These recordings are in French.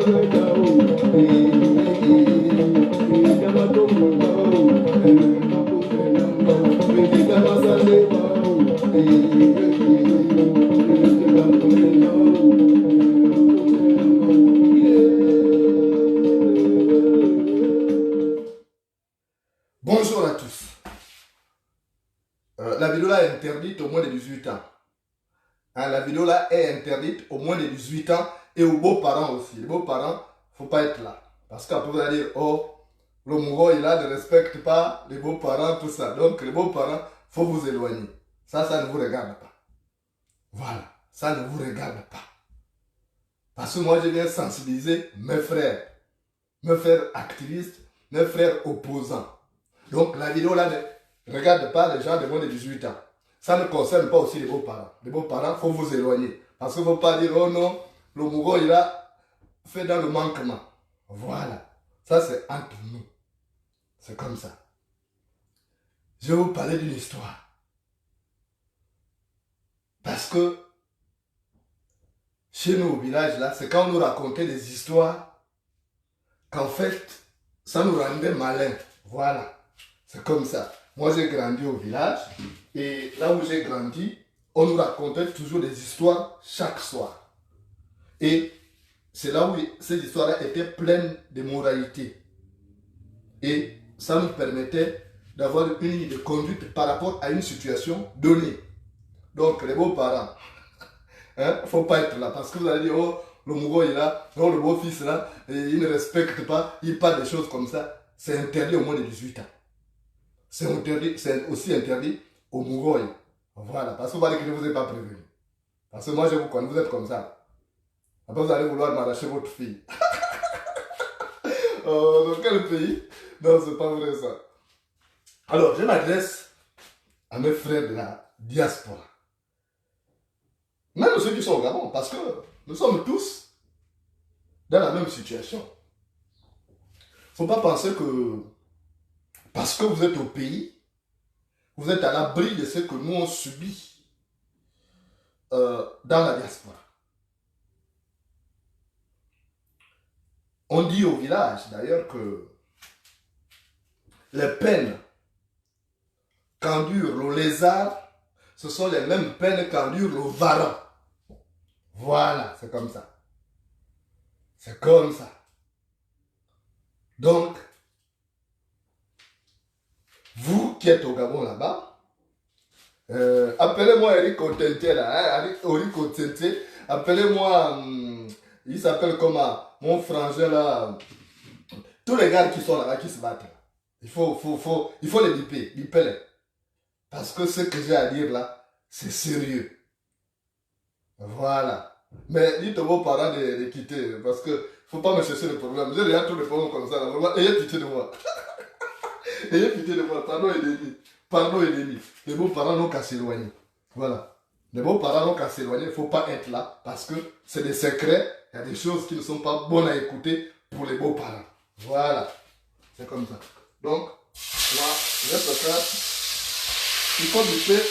Go. interdite aux moins de 18 ans. Hein, la vidéo là est interdite aux moins de 18 ans et aux beaux-parents aussi. Les beaux-parents, il ne faut pas être là. Parce qu'après vous allez dire, oh, le Mouro il là ne respecte pas les beaux-parents, tout ça. Donc les beaux-parents, il faut vous éloigner. Ça ne vous regarde pas. Voilà, ça ne vous regarde pas. Parce que moi je viens sensibiliser mes frères activistes, mes frères opposants. Donc la vidéo là ne regarde pas les gens de moins de 18 ans. Ça ne concerne pas aussi les beaux-parents. Les beaux-parents, il faut vous éloigner. Parce qu'il ne faut pas dire, oh non, le Mouro il a fait dans le manquement. Voilà. Ça c'est entre nous. C'est comme ça. Je vais vous parler d'une histoire. Parce que chez nous au village là, c'est quand on nous racontait des histoires qu'en fait, ça nous rendait malins. Voilà. C'est comme ça. Moi j'ai grandi au village et là où j'ai grandi, on nous racontait toujours des histoires chaque soir. Et c'est là où ces histoires-là étaient pleines de moralité. Et ça nous permettait d'avoir une ligne de conduite par rapport à une situation donnée. Donc les beaux-parents, il ne faut pas être là parce que vous allez dire, oh, le Mouro est là, oh, le beau-fils est là, et il ne respecte pas, il parle des choses comme ça. C'est interdit au moins de 18 ans. C'est aussi interdit aux Mouro. Voilà, parce que vous allez que je ne vous ai pas prévenu. Parce que moi je vous connais, vous êtes comme ça. Après vous allez vouloir m'arracher votre fille. Dans quel pays? Non, c'est pas vrai ça. Alors, je m'adresse à mes frères de la diaspora. Même ceux qui sont au Gabon, parce que nous sommes tous dans la même situation. Il ne faut pas penser que parce que vous êtes au pays, vous êtes à l'abri de ce que nous on subit dans la diaspora. On dit au village d'ailleurs que les peines qu'endure le lézard, ce sont les mêmes peines qu'endure le varan. Voilà, c'est comme ça. C'est comme ça. Donc, vous qui êtes au Gabon là-bas, appelez-moi Eric Otente là, hein, Eric Otente, appelez-moi, il s'appelle comment, mon frangin là, tous les gars qui sont là-bas, qui se battent là. Il faut les biper-les. Parce que ce que j'ai à dire là, c'est sérieux. Voilà. Mais dites aux vos parents de quitter, parce que ne faut pas me chercher le problème. J'ai déjà tous les problèmes comme ça. Là. Vraiment, ayez pitié de moi. Ayez pitié de moi. Pardon et demi. Pardon et demi. Les beaux-parents n'ont qu'à s'éloigner. Voilà. Les beaux-parents n'ont qu'à s'éloigner. Il ne faut pas être là, parce que c'est des secrets. Il y a des choses qui ne sont pas bonnes à écouter pour les beaux-parents. Voilà. C'est comme ça. Donc, là, je vais faire. Il faut biper.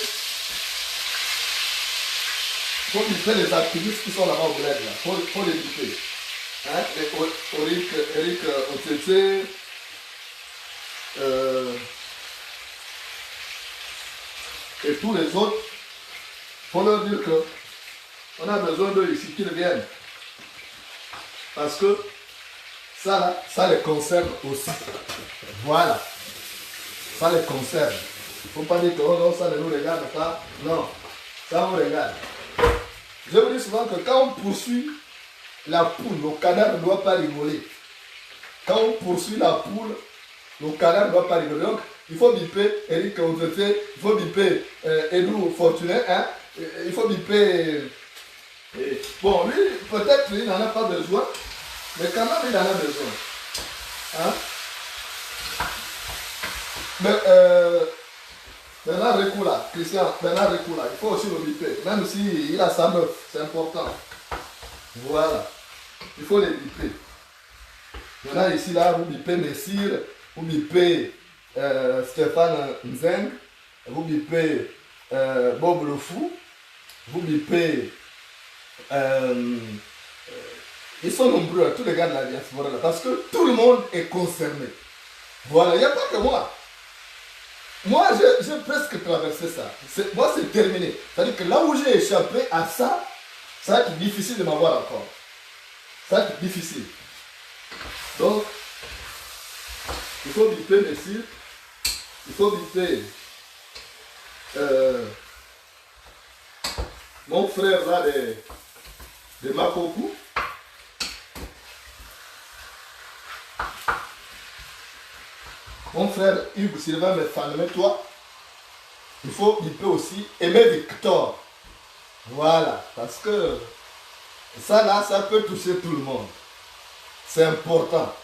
Il faut biper les activistes qui sont là-bas au bled. Il faut les biper. Hein? Eric Otete, et tous les autres, il faut leur dire que on a besoin d'eux ici, qu'ils viennent. Parce que ça, là, ça les concerne aussi. Voilà. Ça les concerne. Il ne faut pas dire que oh non, ça ne nous regarde pas. Non, ça vous regarde. Je vous dis souvent que quand on poursuit la poule, le canard ne doit pas rigoler. Quand on poursuit la poule, le canard ne doit pas rigoler. Donc, il faut biper Eric Otete, il faut biper Edou Fortuné, hein? Il faut biper. Bon, lui, peut-être il n'en a pas besoin, mais quand même, il en a besoin. Hein? Mais, Bernard Recoula, Christian, Bernard Recoula, il faut aussi le biper, même s'il a sa meuf, c'est important. Voilà, il faut les biper. Maintenant, ici, là, vous bipez Messire, vous bipez Stéphane Nzeng, vous bipez Bob le Fou, vous bipez. Ils sont nombreux, tous les gars de la diaspora, là, parce que tout le monde est concerné. Voilà, il n'y a pas que moi. Moi, j'ai presque traversé ça. Moi, c'est terminé. C'est-à-dire que là où j'ai échappé à ça, ça va être difficile de m'avoir encore. Ça va être difficile. Donc, il faut biper Messire, il faut biper mon frère là de Makoku. Mon frère Hugues Sylvain mais toi, il peut aussi aimer Victor. Voilà, parce que ça là, ça peut toucher tout le monde. C'est important.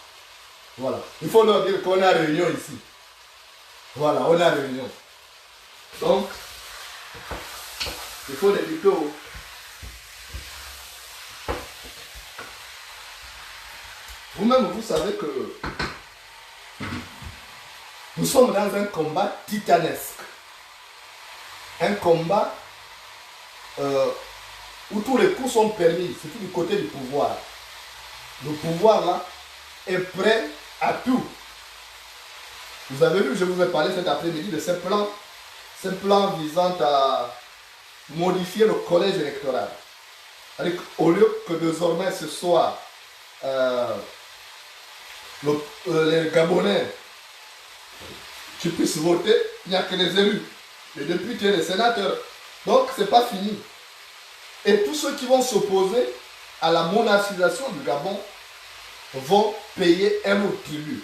Voilà. Il faut leur dire qu'on a réunion ici. Voilà, on a réunion. Donc, il faut les dire. Vous-même, vous savez que nous sommes dans un combat titanesque. Un combat où tous les coups sont permis, surtout du côté du pouvoir. Le pouvoir là est prêt à tout. Vous avez vu, je vous ai parlé cet après-midi de ce plan visant à modifier le collège électoral. Au lieu que désormais ce soit les Gabonais qui puissent voter, il n'y a que les élus, les députés, les sénateurs. Donc c'est pas fini. Et tous ceux qui vont s'opposer à la monarchisation du Gabon vont payer un autre tribut.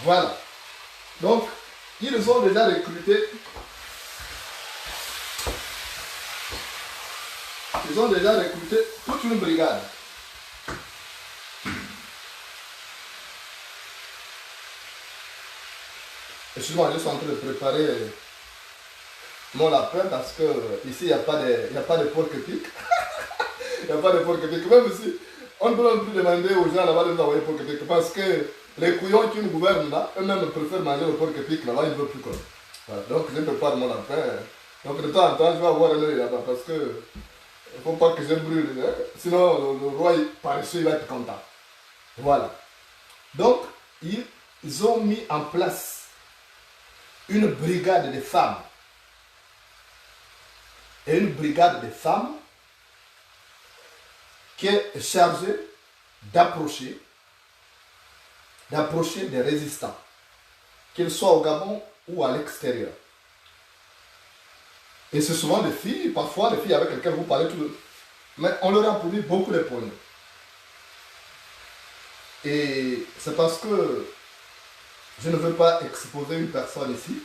Voilà. Donc, ils ont déjà recruté. Ils ont déjà recruté toute une brigade. Excusez-moi, je suis en train de préparer mon lapin parce que ici il n'y a pas de porc-épic. Il n'y a pas de porc-épic. Même si on ne peut plus demander aux gens là-bas de nous envoyer porc-épic parce que les couillons qui nous gouvernent là, eux-mêmes préfèrent manger le porc-épic là-bas, ils ne veulent plus quoi. Voilà. Donc je prépare mon lapin. Donc de temps en temps, je vais avoir un œil là-bas parce que il ne faut pas que je brûle. Hein? Sinon le roi paresseux il va être content. Voilà. Donc ils ont mis en place une brigade de femmes. Et une brigade de femmes qui est chargée d'approcher des résistants, qu'ils soient au Gabon ou à l'extérieur. Et c'est souvent des filles, parfois des filles avec lesquelles vous parlez tout le temps. Mais on leur a promis beaucoup de poignets. Et c'est parce que je ne veux pas exposer une personne ici,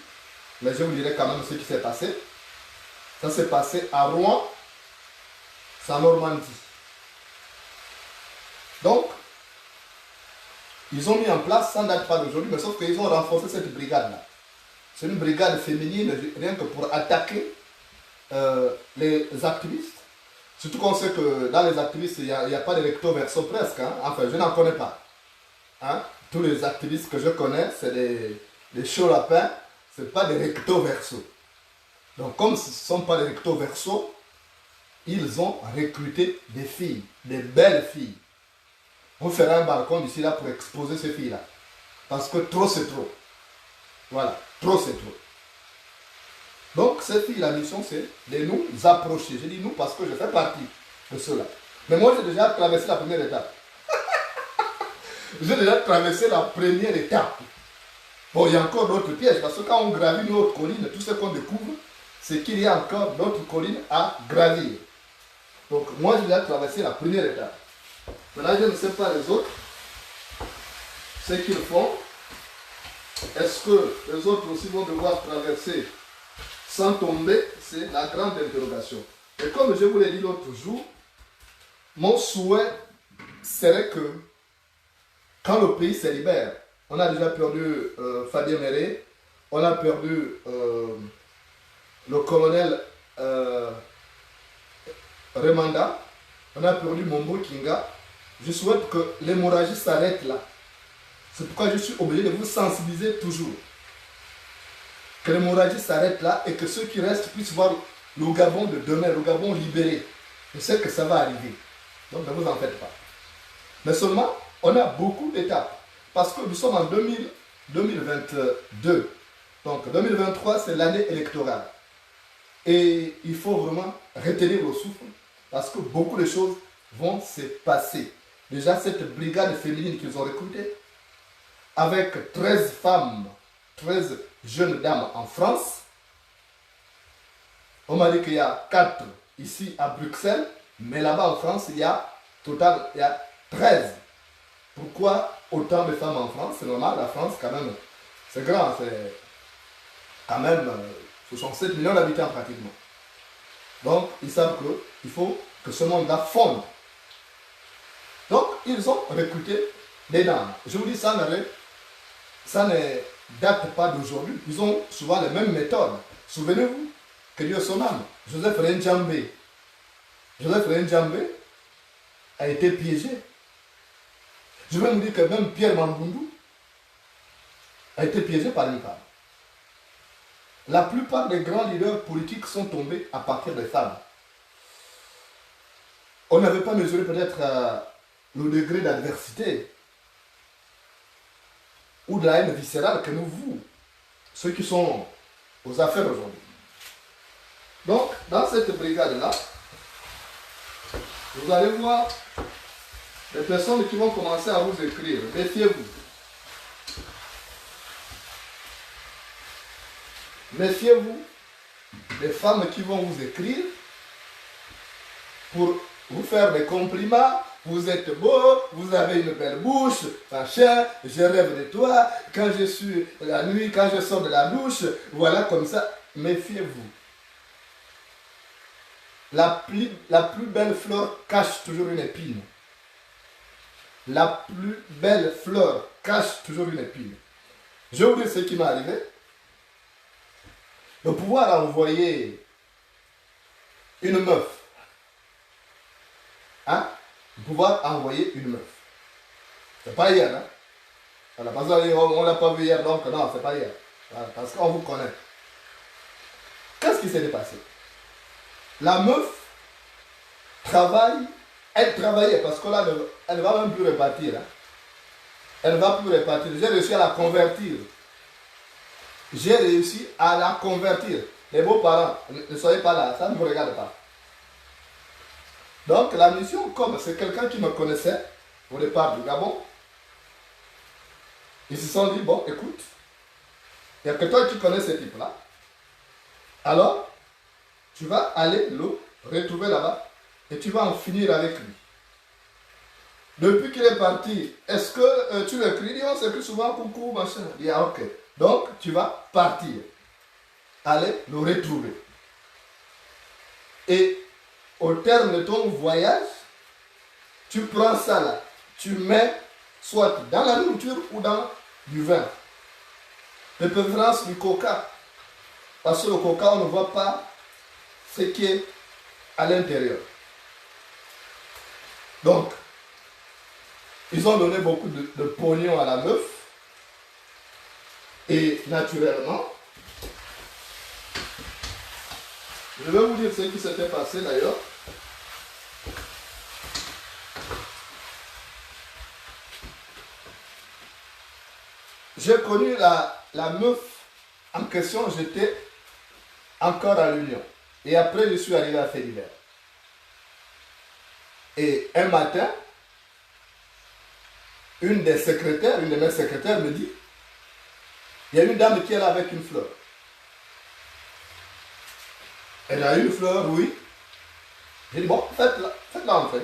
mais je vous dirai quand même ce qui s'est passé. Ça s'est passé à Rouen, c'est en Normandie. Donc, ils ont mis en place, ça ne date pas d'aujourd'hui, mais sauf qu'ils ont renforcé cette brigade-là. C'est une brigade féminine, rien que pour attaquer les activistes. Surtout qu'on sait que dans les activistes, il n'y a pas de recto verso presque. Hein? Enfin, je n'en connais pas. Hein? Tous les activistes que je connais, c'est des chauds lapins, ce n'est pas des recto verso. Donc, comme ce ne sont pas des recto verso, ils ont recruté des filles, des belles filles. On fera un balcon d'ici là pour exposer ces filles-là. Parce que trop, c'est trop. Voilà, trop, c'est trop. Donc, ces filles, la mission, c'est de nous approcher. Je dis nous parce que je fais partie de cela. Mais moi, j'ai déjà traversé la première étape. J'ai déjà traversé la première étape. Bon, il y a encore d'autres pièges, parce que quand on gravit une autre colline, tout ce qu'on découvre, c'est qu'il y a encore d'autres collines à gravir. Donc, moi, j'ai déjà traversé la première étape. Maintenant, je ne sais pas les autres, ce qu'ils font. Est-ce que les autres aussi vont devoir traverser sans tomber? C'est la grande interrogation. Et comme je vous l'ai dit l'autre jour, mon souhait serait que quand le pays se libère, on a déjà perdu Fabien Méré, on a perdu le colonel Remanda, on a perdu Mombo Kinga. Je souhaite que l'hémorragie s'arrête là. C'est pourquoi je suis obligé de vous sensibiliser toujours. Que l'hémorragie s'arrête là et que ceux qui restent puissent voir le Gabon de demain, le Gabon libéré. Je sais que ça va arriver. Donc ne vous en faites pas. Mais seulement, on a beaucoup d'étapes. Parce que nous sommes en 2022. Donc 2023, c'est l'année électorale. Et il faut vraiment retenir le souffle parce que beaucoup de choses vont se passer. Déjà, cette brigade féminine qu'ils ont recrutée, avec 13 femmes, 13 jeunes dames en France, On m'a dit qu'il y a 4 ici à Bruxelles, mais là-bas en France, il y a 13. Pourquoi autant de femmes en France? C'est normal, la France, quand même, c'est grand, c'est quand même 67 millions d'habitants pratiquement. Donc, ils savent qu'il faut que ce monde-là fonde. Donc, ils ont recruté des dames. Je vous dis, ça ne date pas d'aujourd'hui. Ils ont souvent les mêmes méthodes. Souvenez-vous que Dieu son âme, Joseph Renjambe a été piégé. Je vais vous dire que même Pierre Mambundu a été piégé par une femme. La plupart des grands leaders politiques sont tombés à partir des femmes. On n'avait pas mesuré peut-être le degré d'adversité ou de la haine viscérale que nous, ceux qui sont aux affaires aujourd'hui. Donc, dans cette brigade-là, vous allez voir des personnes qui vont commencer à vous écrire. Méfiez-vous. Méfiez-vous des femmes qui vont vous écrire pour vous faire des compliments. Vous êtes beau, vous avez une belle bouche, machin, je rêve de toi, quand je suis la nuit, quand je sors de la douche, voilà comme ça. Méfiez-vous. La plus belle fleur cache toujours une épine. La plus belle fleur cache toujours une épine. Je vais vous dire ce qui m'est arrivé. De pouvoir envoyer une meuf. Hein? De pouvoir envoyer une meuf. C'est pas hier, hein? Voilà, parce qu'on ne l'a pas vu hier, donc non, c'est pas hier. Voilà, parce qu'on vous connaît. Qu'est-ce qui s'est passé? La meuf travaille, elle travaillait, parce que là, elle ne va même plus repartir. Hein? Elle ne va plus repartir. J'ai réussi à la convertir. J'ai réussi à la convertir. Les beaux-parents, ne soyez pas là, ça ne vous regarde pas. Donc la mission, comme c'est quelqu'un qui me connaissait au départ du Gabon, ils se sont dit, bon, écoute, il n'y a que toi qui connais ce type-là. Alors, tu vas aller le retrouver là-bas et tu vas en finir avec lui. Depuis qu'il est parti, est-ce que tu l'écris? Il dit, on s'écrit souvent, coucou, machin. Il dit, ah, ok. Donc, tu vas partir. Aller le retrouver. Et au terme de ton voyage, tu prends ça là. Tu mets soit dans la nourriture ou dans du vin. De préférence du coca. Parce que le coca, on ne voit pas ce qui est à l'intérieur. Donc, ils ont donné beaucoup de pognon à la meuf. Et naturellement, je vais vous dire ce qui s'était passé d'ailleurs. J'ai connu la meuf en question, j'étais encore à l'Union. Et après, je suis arrivé à Félibert. Et un matin, une de mes secrétaires me dit, il y a une dame qui est là avec une fleur. Elle a une fleur, oui. J'ai dit, bon, faites-la entrer.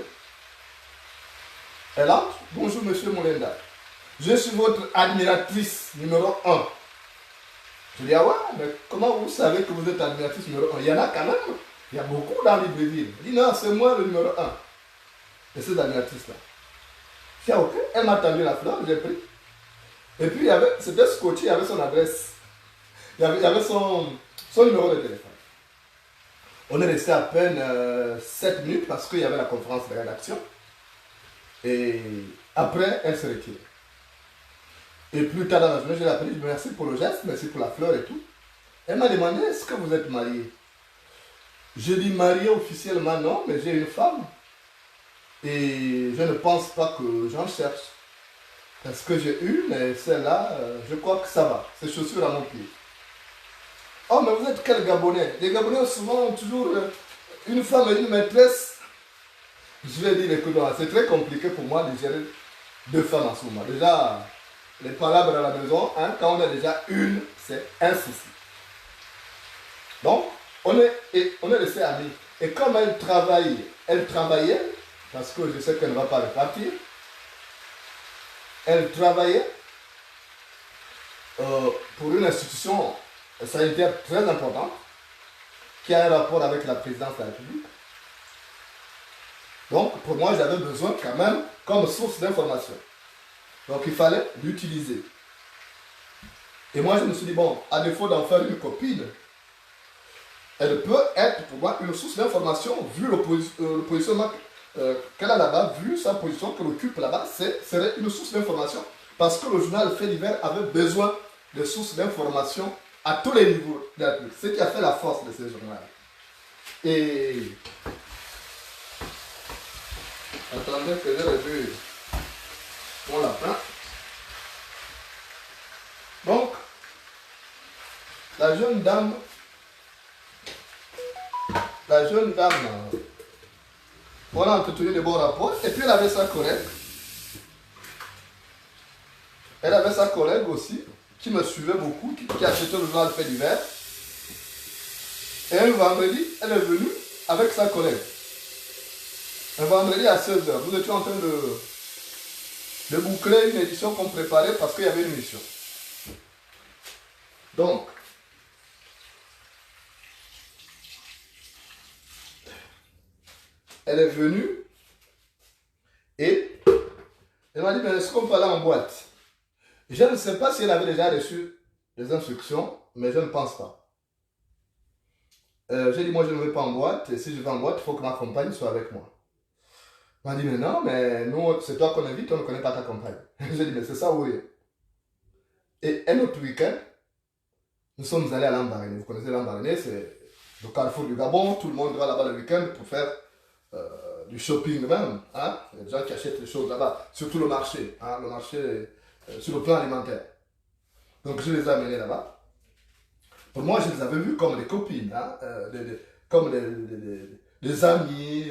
Elle entre, bonjour monsieur Molenda. Je suis votre admiratrice numéro 1. Je dis, ah ouais, mais comment vous savez que vous êtes admiratrice numéro 1? Il y en a quand même. Il y a beaucoup dans Libreville. Je dis, non, c'est moi le numéro 1. Et cette admiratrice-là. Je dis, ok, elle m'a tendu la fleur, j'ai pris. Et puis, c'était scotché, il y avait son adresse. Il y avait son numéro de téléphone. On est resté à peine 7 minutes parce qu'il y avait la conférence de rédaction. Et après, elle se retire. Et plus tard dans la journée, je l'ai appelé, je lui ai dit merci pour le geste, merci pour la fleur et tout. Elle m'a demandé, est-ce que vous êtes marié? Je dis marié officiellement, non, mais j'ai une femme. Et je ne pense pas que j'en cherche. Parce que j'ai une, et celle-là, je crois que ça va. C'est chaussures à mon pied. Oh, mais vous êtes quel Gabonais? Les Gabonais souvent ont toujours une femme et une maîtresse. Je lui ai dit, écoute, c'est très compliqué pour moi de gérer 2 femmes en ce moment. Déjà, les palabres à la maison, hein, quand on a déjà une, c'est un souci. Donc, on est restés amis. Et comme elle travaillait, parce que je sais qu'elle ne va pas repartir, elle travaillait pour une institution sanitaire très importante qui a un rapport avec la présidence de la République. Donc, pour moi, j'avais besoin quand même comme source d'information. Donc, il fallait l'utiliser. Et moi, je me suis dit, bon, à défaut d'en faire une copine, elle peut être pour moi une source d'information, vu le positionnement qu'elle a là-bas, vu sa position qu'elle occupe là-bas, serait une source d'information. Parce que le journal Fait divers avait besoin de sources d'information à tous les niveaux de la République. Ce qui a fait la force de ce journal. Et attendez que j'ai revu mon lapin. Donc, la jeune dame, on a entretenu de bons rapports. Et puis elle avait sa collègue. Elle avait sa collègue aussi, qui me suivait beaucoup, qui achetait le journal Fait divers. Et un vendredi, elle est venue avec sa collègue. Un vendredi à 16 h, nous étions en train de boucler une édition qu'on préparait parce qu'il y avait une mission. Donc, elle est venue et elle m'a dit, mais est-ce qu'on peut aller en boîte? Je ne sais pas si elle avait déjà reçu les instructions, mais je ne pense pas. J'ai dit, moi je ne vais pas en boîte, et si je vais en boîte, il faut que ma compagne soit avec moi. Elle m'a dit, mais non, mais nous, c'est toi qu'on invite, on ne connaît pas ta compagne. J'ai dit, mais c'est ça, oui. Et un autre week-end, nous sommes allés à Lambaréné. Vous connaissez Lambaréné, c'est le carrefour du Gabon, tout le monde va là-bas le week-end pour faire du shopping même. Hein? Il y a des gens qui achètent des choses là-bas, surtout le marché sur le plan alimentaire. Donc je les ai amenés là-bas. Pour moi, je les avais vus comme des copines, hein? Comme des amis,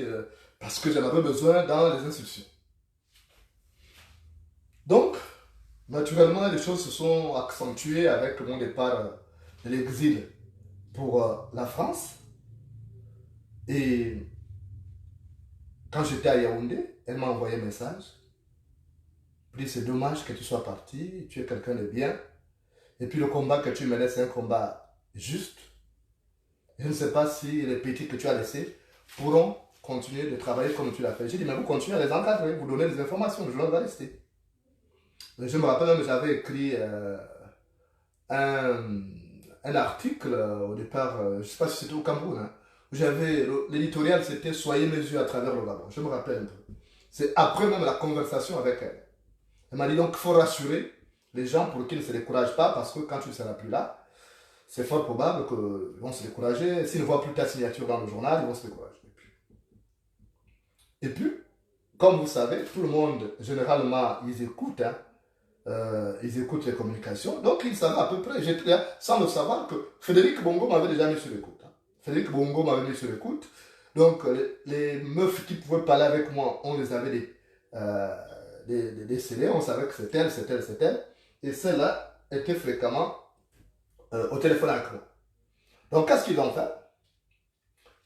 parce que j'en avais besoin dans les institutions. Donc, naturellement, les choses se sont accentuées avec mon départ de l'exil pour la France. Et quand j'étais à Yaoundé, elle m'a envoyé un message. Elle dit, c'est dommage que tu sois parti, tu es quelqu'un de bien. Et puis le combat que tu menais, c'est un combat juste. Je ne sais pas si les petits que tu as laissés pourront continuer de travailler comme tu l'as fait. J'ai dit, mais vous continuez à les encadrer, vous donnez des informations, le journal va rester. Je me rappelle même, j'avais écrit un article au départ, je ne sais pas si c'était au Cameroun, hein, où l'éditorial c'était Soyez mes yeux à travers le Gabon. Je me rappelle un peu. C'est après même la conversation avec elle. Elle m'a dit donc qu'il faut rassurer les gens pour qu'ils ne se découragent pas parce que quand tu ne seras plus là, c'est fort probable qu'ils vont se décourager. S'ils ne voient plus ta signature dans le journal, ils vont se décourager. Et puis comme vous savez, tout le monde, généralement, ils écoutent. Hein. Ils écoutent les communications. Donc, ils savaient à peu près, j'étais là, sans le savoir, que Frédéric Bongo m'avait déjà mis sur l'écoute. Hein. Frédéric Bongo m'avait mis sur l'écoute. Donc, les meufs qui pouvaient parler avec moi, on les avait décelées. On savait que c'est elle, c'est elle, c'est elle. Et celles-là étaient fréquemment au téléphone avec moi. Donc, qu'est-ce qu'ils ont fait?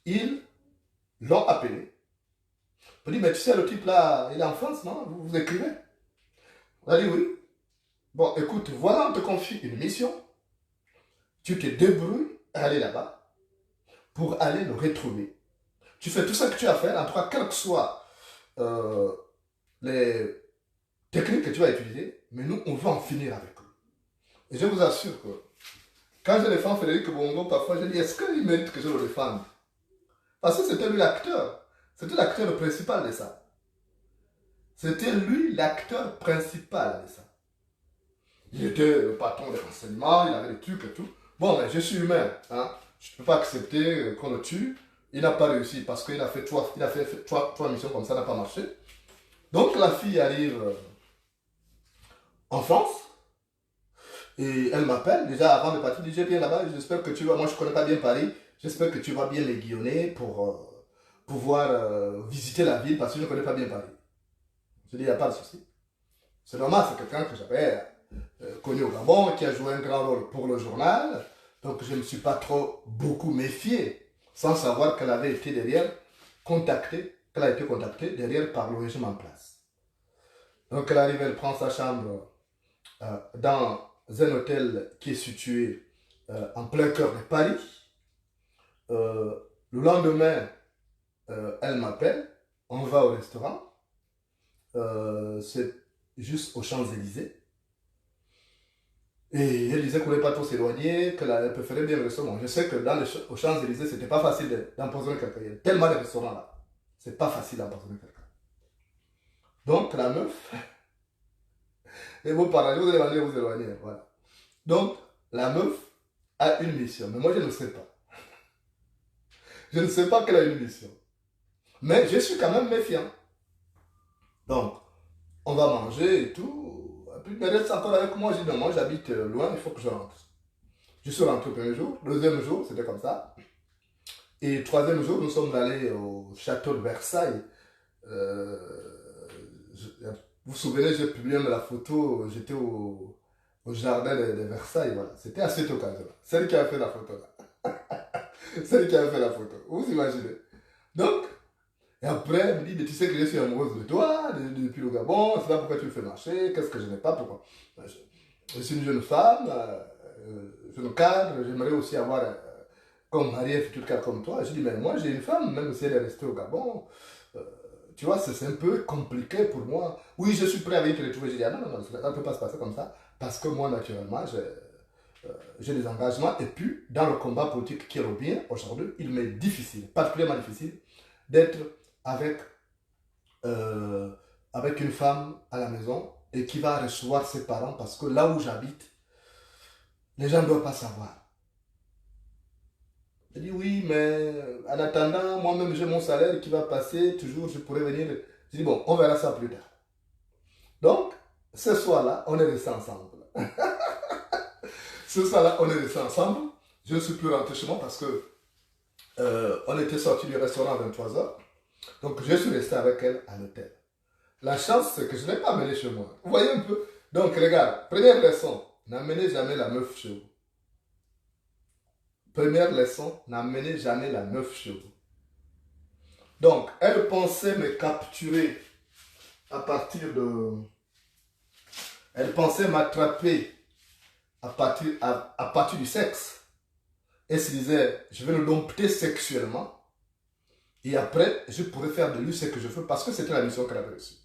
Ils l'ont appelé. On dit, mais tu sais, le type là, il est en France, non? Vous écrivez? On a dit oui. Bon, écoute, voilà, on te confie une mission. Tu te débrouilles à aller là-bas pour aller le retrouver. Tu fais tout ce que tu as à faire, en tout cas, quelles que soient les techniques que tu vas utiliser, mais nous, on va en finir avec eux. Et je vous assure que quand je défends Frédéric Bongo, parfois, je dis, est-ce qu'il mérite que je le défende? Parce que c'était lui l'acteur. C'était l'acteur principal de ça. C'était lui l'acteur principal de ça. Il était le patron des renseignements, il avait des trucs et tout. Bon, mais je suis humain. Hein? Je ne peux pas accepter qu'on le tue. Il n'a pas réussi parce qu'il a fait trois missions comme ça, ça n'a pas marché. Donc la fille arrive en France. Et elle m'appelle, déjà avant de partir, elle dit, je viens là-bas, j'espère que tu vas, moi je ne connais pas bien Paris, j'espère que tu vas bien l'aiguillonner pour pouvoir visiter la ville parce que je ne connais pas bien Paris. Je dis, il n'y a pas de souci. C'est normal, c'est quelqu'un que j'avais connu au Gabon, qui a joué un grand rôle pour le journal. Donc je ne me suis pas trop beaucoup méfié, sans savoir qu'elle avait été derrière contactée, qu'elle a été contactée derrière par le régime en place. Donc elle arrive, elle prend sa chambre dans un hôtel qui est situé en plein cœur de Paris. Le lendemain, elle m'appelle, on va au restaurant, c'est juste aux Champs-Élysées. Et elle disait qu'on ne voulait pas trop s'éloigner, qu'elle préférait bien le restaurant. Je sais que aux Champs-Élysées, c'était pas facile d'empoisonner quelqu'un. Il y a tellement de restaurants là. C'est pas facile d'empoisonner quelqu'un. Donc la meuf, et vous parlez, vous éloignez, voilà. Donc la meuf a une mission, mais moi je ne sais pas. Je ne sais pas qu'elle a une mission. Mais je suis quand même méfiant. Donc, on va manger et tout. Et puis, elle reste encore avec moi. Je dis, non, moi j'habite loin, il faut que je rentre. Je suis rentré le premier jour. Le deuxième jour, c'était comme ça. Et le troisième jour, nous sommes allés au château de Versailles. Euh, vous vous souvenez, j'ai publié la photo, j'étais au jardin de Versailles. Voilà. C'était à cette occasion-là. Celle qui a fait la photo là. Celle qui a fait la photo. Vous imaginez. Donc, et après, elle me dit, mais tu sais que je suis amoureuse de toi depuis le Gabon, c'est là pourquoi tu me fais marcher, qu'est-ce que je n'ai pas, pourquoi je suis une jeune femme, jeune cadre, j'aimerais aussi avoir comme marié futur cadre comme toi. Je dis, mais moi j'ai une femme, même si elle est restée au Gabon, euh, tu vois, c'est un peu compliqué pour moi. Oui, je suis prêt à venir te retrouver. Je dis, ah non, non, non, ça ne peut pas se passer comme ça, parce que moi, naturellement, j'ai des engagements, et puis, dans le combat politique qui est le bien, aujourd'hui, il m'est difficile, particulièrement difficile, d'être avec, euh, avec une femme à la maison et qui va recevoir ses parents parce que là où j'habite, les gens ne doivent pas savoir. Je dis oui, mais en attendant, moi-même j'ai mon salaire qui va passer, toujours je pourrais venir. Je dis bon, on verra ça plus tard. Donc, ce soir-là, on est restés ensemble. Ce soir-là, on est restés ensemble. Je ne suis plus rentré chez moi parce que on était sorti du restaurant à 23h. Donc, je suis resté avec elle à l'hôtel. La chance, c'est que je ne l'ai pas amenée chez moi. Vous voyez un peu? Donc, regarde, première leçon, n'amenez jamais la meuf chez vous. Première leçon, n'amenez jamais la meuf chez vous. Donc, elle pensait me capturer à partir de... Elle pensait m'attraper à partir du sexe. Elle se disait, je vais le dompter sexuellement. Et après, je pourrais faire de lui ce que je veux parce que c'était la mission qu'elle avait reçue.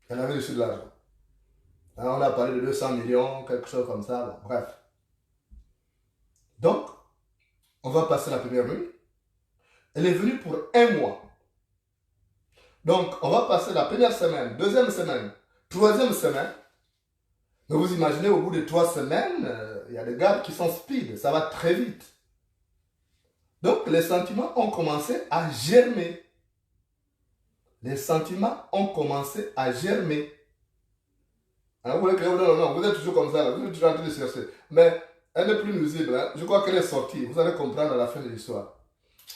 Elle avait reçu de l'argent. On a parlé de 200 millions, quelque chose comme ça. Bon, bref. Donc, on va passer la première nuit. Elle est venue pour un mois. Donc, on va passer la première semaine, deuxième semaine, troisième semaine. Mais vous imaginez, au bout de 3 semaines, il y a des gars qui sont speed. Ça va très vite. Donc, les sentiments ont commencé à germer. Les sentiments ont commencé à germer. Alors, vous voulez que non, vous êtes toujours comme ça, vous êtes toujours en train de chercher. Mais elle n'est plus nuisible. Hein. Je crois qu'elle est sortie. Vous allez comprendre à la fin de l'histoire.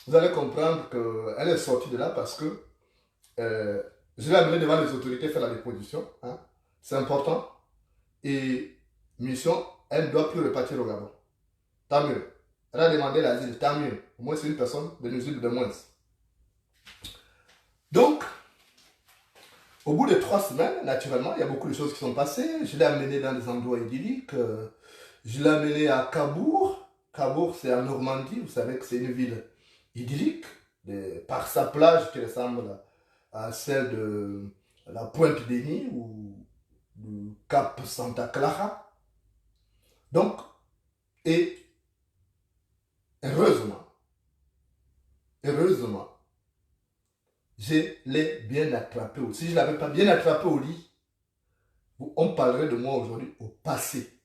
Vous allez comprendre qu'elle est sortie de là parce que je l'ai amenée devant les autorités faire la déposition. Hein. C'est important. Et mission, elle ne doit plus repartir au Gabon. Tant mieux. Elle a demandé l'asile, tant mieux. Au moins, c'est une personne de nuisible de moins. Donc, au bout de 3 semaines, naturellement, il y a beaucoup de choses qui sont passées. Je l'ai amenée dans des endroits idylliques. Je l'ai amenée à Cabourg. Cabourg, c'est en Normandie. Vous savez que c'est une ville idyllique. Par sa plage qui ressemble à celle de la Pointe Denis ou du Cap Santa Clara. Donc, et heureusement, je l'ai bien attrapé. Si je ne l'avais pas bien attrapé au lit, on parlerait de moi aujourd'hui au passé.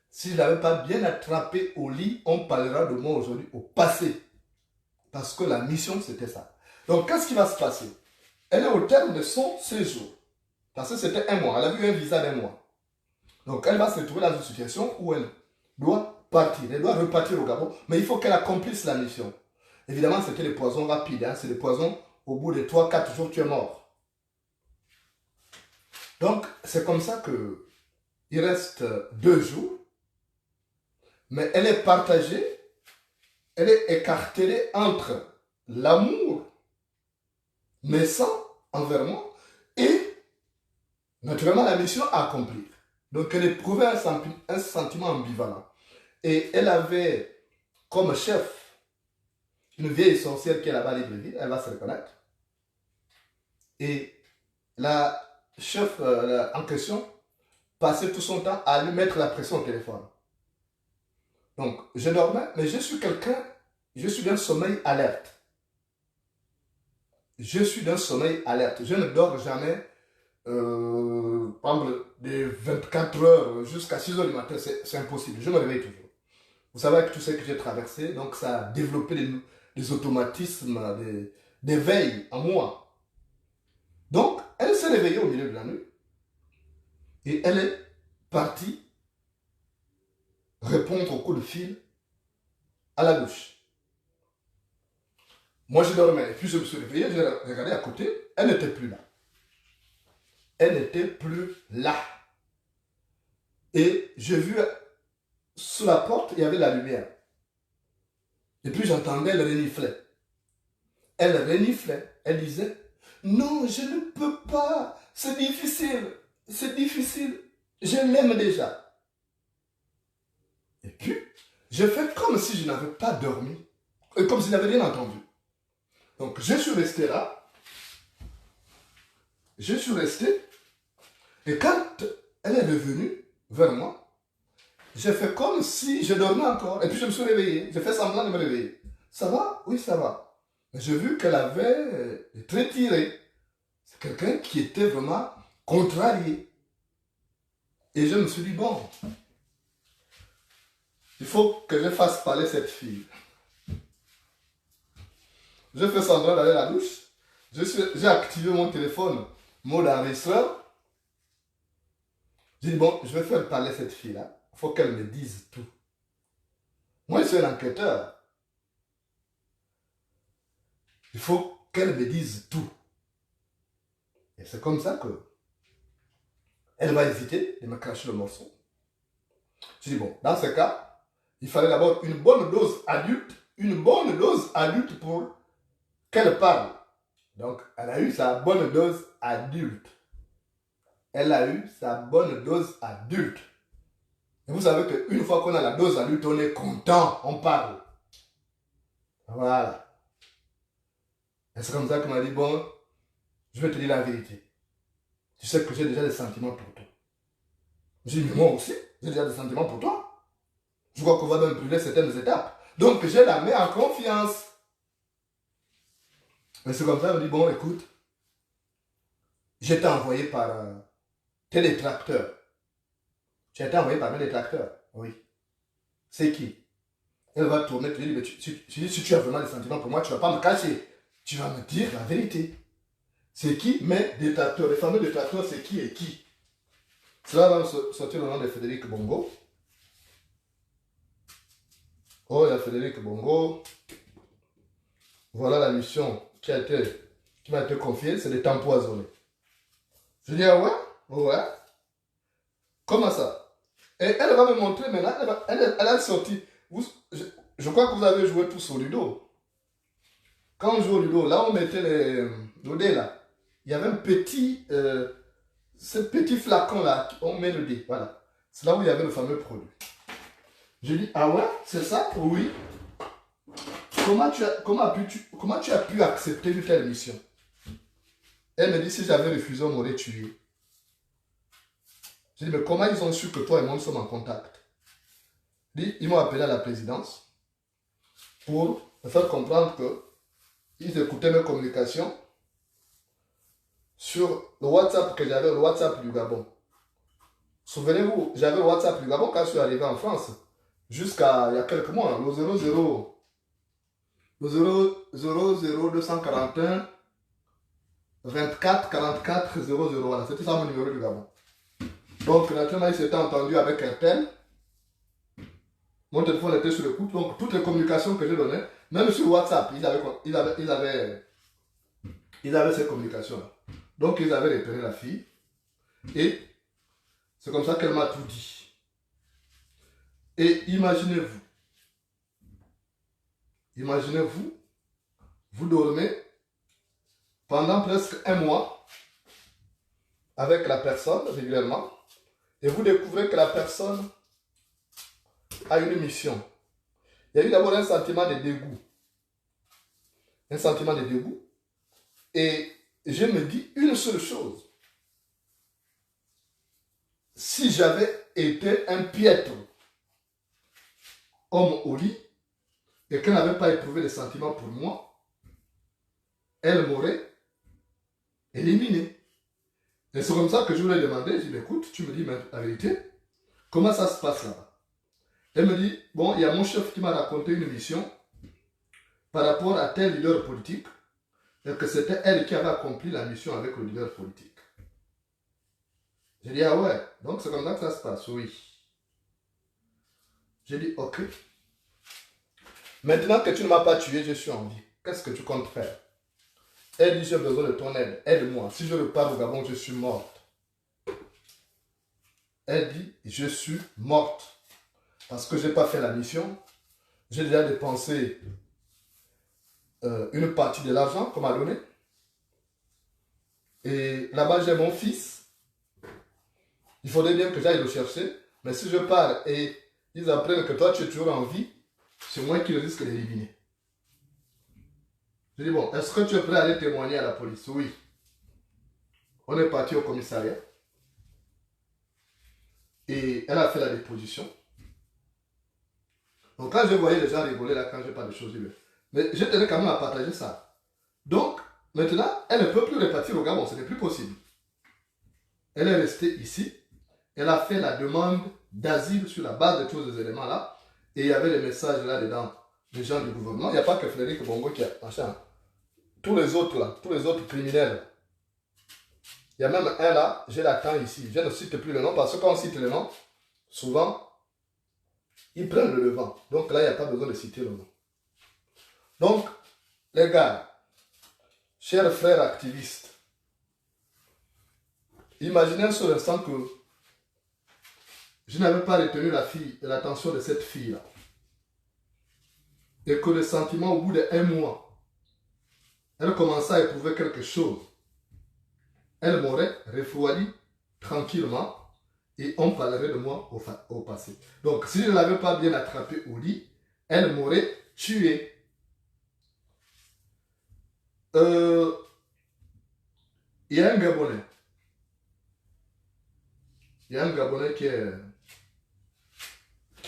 Si je ne l'avais pas bien attrapé au lit, on parlera de moi aujourd'hui au passé. Parce que la mission, c'était ça. Donc, qu'est-ce qui va se passer? Elle est au terme de son séjour. Parce que c'était un mois. Elle a vu un visa d'un mois. Donc, elle va se retrouver dans une situation où elle doit partir. Elle doit repartir au Gabon. Mais il faut qu'elle accomplisse la mission. Évidemment, c'était les poisons rapides. Hein. C'est les poisons, au bout de 3-4 jours, tu es mort. Donc, c'est comme ça que il reste 2 jours. mais elle est partagée, elle est écartelée entre l'amour naissant envers moi et naturellement la mission à accomplir. Donc elle éprouvait un sentiment ambivalent. Et elle avait comme chef une vieille sorcière qui est là-bas à Libreville, elle va se reconnaître. Et la chef en question passait tout son temps à lui mettre la pression au téléphone. Donc je dormais, mais je suis quelqu'un, je suis d'un sommeil alerte. Je suis d'un sommeil alerte. Je ne dors jamais, par exemple, de 24 heures jusqu'à 6 heures du matin, c'est impossible. Je me réveille toujours. Vous savez, avec tout ce que j'ai traversé, donc ça a développé des automatismes d'éveil en moi. Donc, elle s'est réveillée au milieu de la nuit et elle est partie répondre au coup de fil à la douche. Moi, je dormais et puis je me suis réveillé, j'ai regardé à côté, elle n'était plus là. Elle n'était plus là. Et j'ai vu sous la porte, il y avait la lumière. Et puis j'entendais, elle reniflait. Elle reniflait. Elle disait, non, je ne peux pas. C'est difficile. C'est difficile. Je l'aime déjà. Et puis, j'ai fait comme si je n'avais pas dormi. Et comme si je n'avais rien entendu. Donc, je suis resté là. Je suis resté. Et quand elle est revenue vers moi, j'ai fait comme si je dormais encore. Et puis, je me suis réveillé. J'ai fait semblant de me réveiller. Ça va? Oui, ça va. Mais j'ai vu qu'elle avait très tiré. C'est quelqu'un qui était vraiment contrarié. Et je me suis dit, bon, il faut que je fasse parler cette fille. Je fais semblant d'aller à la douche. J'ai activé mon téléphone, mode enregistreur. J'ai dit, bon, je vais faire parler cette fille-là. Il faut qu'elle me dise tout. Moi, je suis un enquêteur. Il faut qu'elle me dise tout. Et c'est comme ça que elle va éviter de me cacher le morceau. Je dis, bon, dans ce cas, il fallait d'abord une bonne dose adulte pour qu'elle parle. Donc, elle a eu sa bonne dose adulte. Elle a eu sa bonne dose adulte. Et vous savez qu'une fois qu'on a la dose adulte, on est content, on parle. Voilà. Et c'est comme ça qu'elle m'a dit, bon, je vais te dire la vérité. Tu sais que j'ai déjà des sentiments pour toi. J'ai dit, mais moi aussi, j'ai déjà des sentiments pour toi. Je crois qu'on va même brûler certaines étapes. Donc, je la mets en confiance. Et c'est comme ça, elle me dit, bon, écoute, j'ai été envoyé par tes détracteurs. Tu as été envoyé par mes détracteurs. Oui. C'est qui? Elle va tourner, te dire, mais si tu as vraiment des sentiments pour moi, tu ne vas pas me cacher. Tu vas me dire la vérité. C'est qui mes détracteurs? Les fameux détracteurs, c'est qui et qui? Cela va sortir le nom de Frédéric Bongo. Oh, il y a Frédéric Bongo. Voilà la mission qui m'a été confiée, c'est de t'empoisonner. Je dis, ah ouais? Ouais. Comment ça? Et elle va me montrer maintenant, elle a sorti. Je crois que vous avez joué tous au Ludo. Quand on joue au Ludo, là on mettait le dé là. Il y avait un petit, ce petit flacon là, on met le dé, voilà. C'est là où il y avait le fameux produit. Je dis, ah ouais, c'est ça? Oui. Comment tu as pu accepter une telle mission? Elle me dit, si j'avais refusé, on m'aurait tué. Je dis, mais comment ils ont su que toi et moi nous sommes en contact? Ils m'ont appelé à la présidence pour me faire comprendre qu'ils écoutaient mes communications sur le WhatsApp que j'avais, le WhatsApp du Gabon. Souvenez-vous, j'avais le WhatsApp du Gabon quand je suis arrivé en France, jusqu'à il y a quelques mois, le 00241 24 44 00, voilà, c'était ça mon numéro du Gabon. Donc, naturellement, il s'était entendu avec RTL. Mon téléphone était sur le coup, donc toutes les communications que je donnais, même sur WhatsApp, ils avaient ces communications-là. Donc, ils avaient repéré la fille. Et c'est comme ça qu'elle m'a tout dit. Et imaginez-vous, vous dormez pendant presque un mois avec la personne régulièrement et vous découvrez que la personne a une mission. Il y a eu d'abord un sentiment de dégoût. Un sentiment de dégoût. Et je me dis une seule chose. Si j'avais été un piètre homme au lit et qu'elle n'avait pas éprouvé de sentiments pour moi, elle m'aurait éliminé. Et c'est comme ça que je lui ai demandé, je lui ai dit, écoute, tu me dis la vérité, comment ça se passe là-bas? Elle me dit, bon, il y a mon chef qui m'a raconté une mission par rapport à tel leader politique et que c'était elle qui avait accompli la mission avec le leader politique. J'ai dit, ah ouais, donc c'est comme ça que ça se passe, oui. J'ai dit, ok. Maintenant que tu ne m'as pas tué, je suis en vie. Qu'est-ce que tu comptes faire? Elle dit, j'ai besoin de ton aide, aide-moi. Si je repars au Gabon, je suis morte. Elle dit, je suis morte. Parce que je n'ai pas fait la mission. J'ai déjà dépensé une partie de l'argent qu'on m'a donné. Et là-bas, j'ai mon fils. Il faudrait bien que j'aille le chercher. Mais si je pars et ils apprennent que toi, tu es toujours en vie, c'est moi qui risque d'éliminer. Je dis, bon, est-ce que tu es prêt à aller témoigner à la police? Oui. On est parti au commissariat. Et elle a fait la déposition. Donc quand je voyais les gens rigoler là, quand je parle de choses, mais je tenais quand même à partager ça. Donc, maintenant, elle ne peut plus repartir au Gabon, ce n'est plus possible. Elle est restée ici. Elle a fait la demande d'asile sur la base de tous ces éléments-là. Et il y avait des messages là-dedans, des gens du gouvernement. Il n'y a pas que Frédéric Bongo qui a machin. Tous les autres là, tous les autres criminels. Il y a même un là, je l'attends ici. Je ne cite plus le nom parce que quand on cite le nom, souvent, ils prennent le devant. Donc là, il n'y a pas besoin de citer le nom. Donc, les gars, chers frères activistes, imaginez un seul instant que je n'avais pas retenu l'attention de cette fille-là. Et que le sentiment, au bout d'un mois, elle commençait à éprouver quelque chose. Elle m'aurait refroidi tranquillement et on parlerait de moi au passé. Donc, si je ne l'avais pas bien attrapée au lit, elle m'aurait tué. Il y a un Gabonais. Il y a un Gabonais qui est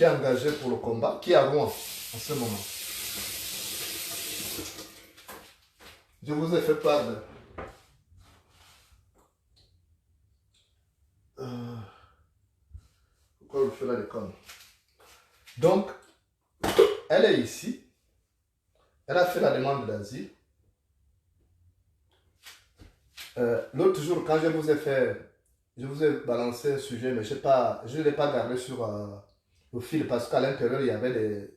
engagé pour le combat, qui est à Rouen en ce moment. Je vous ai fait part de... Pourquoi vous faites là les connes? Donc, elle est ici. Elle a fait la demande d'asile. L'autre jour, quand je vous ai balancé un sujet, mais je ne l'ai pas gardé sur le fil parce qu'à l'intérieur, il y avait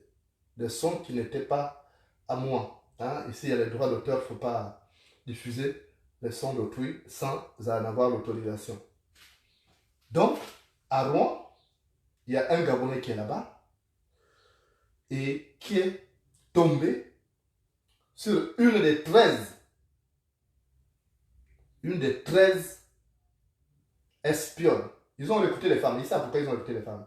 des sons qui n'étaient pas à moi. Hein? Ici, il y a les droits d'auteur, il ne faut pas diffuser les sons d'autrui sans en avoir l'autorisation. Donc, à Rouen, il y a un Gabonais qui est là-bas et qui est tombé sur une des 13 espionnes. Ils ont recruté les femmes. Ils savent pourquoi ils ont recruté les femmes.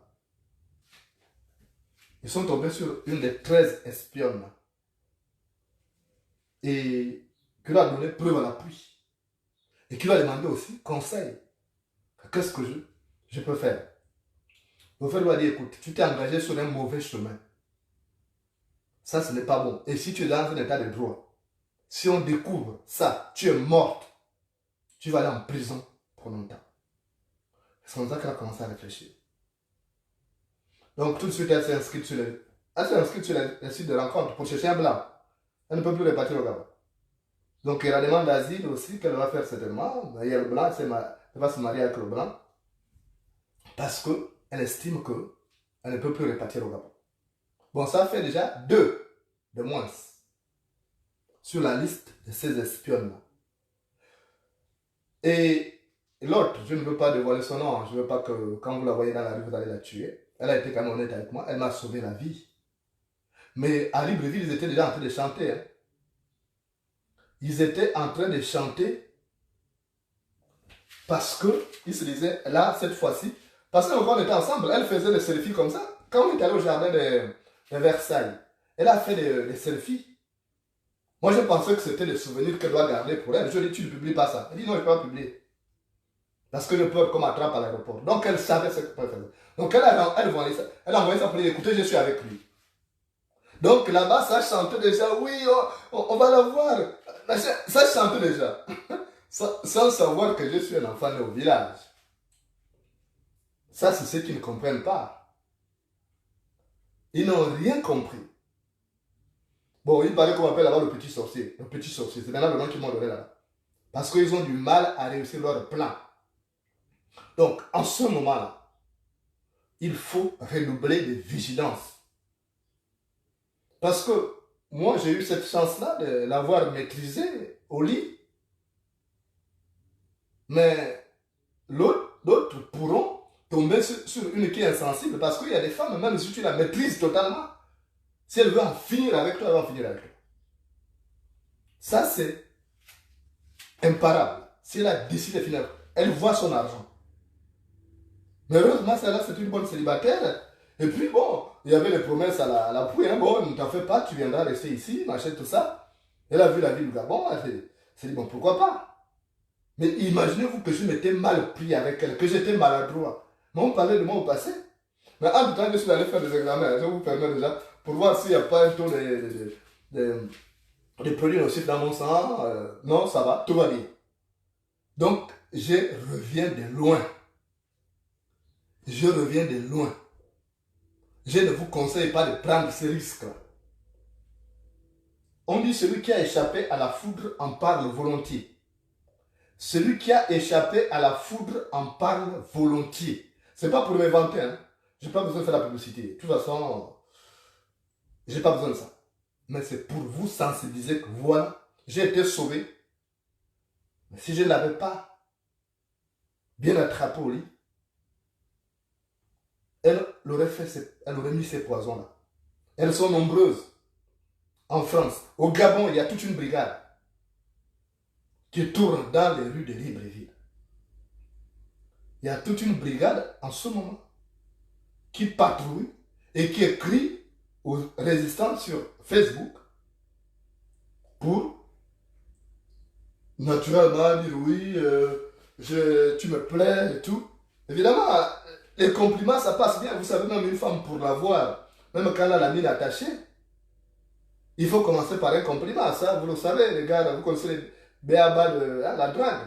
Ils sont tombés sur une des 13 espionnes. Et qui leur a donné preuve à l'appui. Et qui leur a demandé aussi conseil. Qu'est-ce que je peux faire? Le frère lui a dit, écoute, tu t'es engagé sur un mauvais chemin. Ça, ce n'est pas bon. Et si tu es dans un état de droit, si on découvre ça, tu es morte, tu vas aller en prison pour longtemps. C'est comme ça qu'elle a commencé à réfléchir. Donc tout de suite, elle s'est inscrite sur les sites de rencontre pour chercher un blanc. Elle ne peut plus repartir au Gabon. Donc il y a la demande d'asile aussi qu'elle va faire certainement. Il y a le blanc, elle va se marier avec le blanc. Parce qu'elle estime qu'elle ne peut plus repartir au Gabon. Bon, ça fait déjà 2 de moins sur la liste de ces espionnes-là. Et l'autre, je ne veux pas dévoiler son nom, je ne veux pas que quand vous la voyez dans la rue, vous allez la tuer. Elle a été quand même honnête avec moi. Elle m'a sauvé la vie. Mais à Libreville, ils étaient déjà en train de chanter. Hein. Ils étaient en train de chanter parce qu'ils se disaient, là, cette fois-ci, parce que quand on était ensemble, elle faisait des selfies comme ça. Quand on est allé au jardin de Versailles, elle a fait des selfies. Moi, je pensais que c'était des souvenirs qu'elle doit garder pour elle. Je lui ai dit, tu ne publies pas ça. Elle dit, non, je ne peux pas publier. Parce que je peur qu'on m'attrape à l'aéroport. Donc, elle savait ce qu'elle faisait. Donc, elle a envoyé ça pour lui, écoutez, je suis avec lui. Donc, là-bas, ça chantait déjà, oui, on va la voir. Ça chantait déjà. Sans savoir que je suis un enfant né au village. Ça, c'est ceux qui ne comprennent pas. Ils n'ont rien compris. Bon, il paraît qu'on appelle là-bas le petit sorcier. Le petit sorcier, c'est maintenant le nom qu'ils m'ont donné là-bas. Parce qu'ils ont du mal à réussir leur plan. Donc, en ce moment-là, il faut redoubler de vigilance. Parce que moi, j'ai eu cette chance-là de l'avoir maîtrisé au lit. Mais d'autres pourront tomber sur une qui est insensible. Parce qu'il y a des femmes, même si tu la maîtrises totalement, si elle veut en finir avec toi, elle va en finir avec toi. Ça, c'est imparable. Si elle a décidé de finir, elle voit son argent. Mais heureusement, celle-là, c'est une bonne célibataire. Et puis, bon, il y avait les promesses à la pouille. Hein. Bon, ne t'en fais pas, tu viendras rester ici, machin, tout ça. Elle a vu la vie du Gabon, elle s'est dit, bon, pourquoi pas. Mais imaginez-vous que je m'étais mal pris avec elle, que j'étais maladroit. Mais on parlait de moi au passé. Mais en tout temps, je suis allé faire des examens. Je vous permets déjà, pour voir s'il n'y a pas un taux de produits nocifs dans mon sang. Non, ça va, tout va bien. Donc, je reviens de loin. Je reviens de loin. Je ne vous conseille pas de prendre ces risques-là. On dit celui qui a échappé à la foudre en parle volontiers. Celui qui a échappé à la foudre en parle volontiers. Ce n'est pas pour m'inventer. Hein. Je n'ai pas besoin de faire la publicité. De toute façon, je n'ai pas besoin de ça. Mais c'est pour vous sensibiliser que voilà, j'ai été sauvé. Mais si je ne l'avais pas bien attrapé au lit, elle aurait mis ces poisons-là. Elles sont nombreuses. En France, au Gabon, il y a toute une brigade qui tourne dans les rues de Libreville. Il y a toute une brigade en ce moment qui patrouille et qui écrit aux résistants sur Facebook pour naturellement dire oui, tu me plais et tout. Évidemment, les compliments, ça passe bien. Vous savez, même une femme, pour la voir, même quand elle a la mine attachée, il faut commencer par un compliment. Ça, vous le savez, les gars, vous connaissez les béabas de la drague.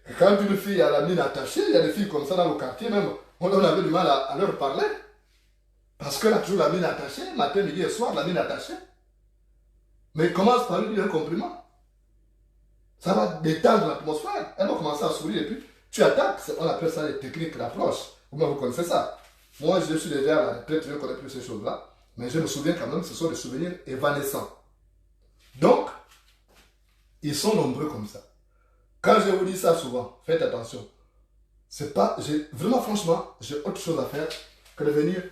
Et quand une fille a la mine attachée, il y a des filles comme ça dans le quartier, même, on avait du mal à leur parler. Parce qu'elle a toujours la mine attachée, matin, midi et soir, la mine attachée. Mais commence par lui dire un compliment. Ça va détendre l'atmosphère. Elle va commencer à sourire et puis tu attaques. On appelle ça les techniques d'approche. Vous connaissez ça. Moi, je suis déjà à la retraite, je ne connais plus ces choses-là. Mais je me souviens quand même, ce sont des souvenirs évanescents. Donc, ils sont nombreux comme ça. Quand je vous dis ça souvent, faites attention. C'est pas, vraiment, franchement, j'ai autre chose à faire que de venir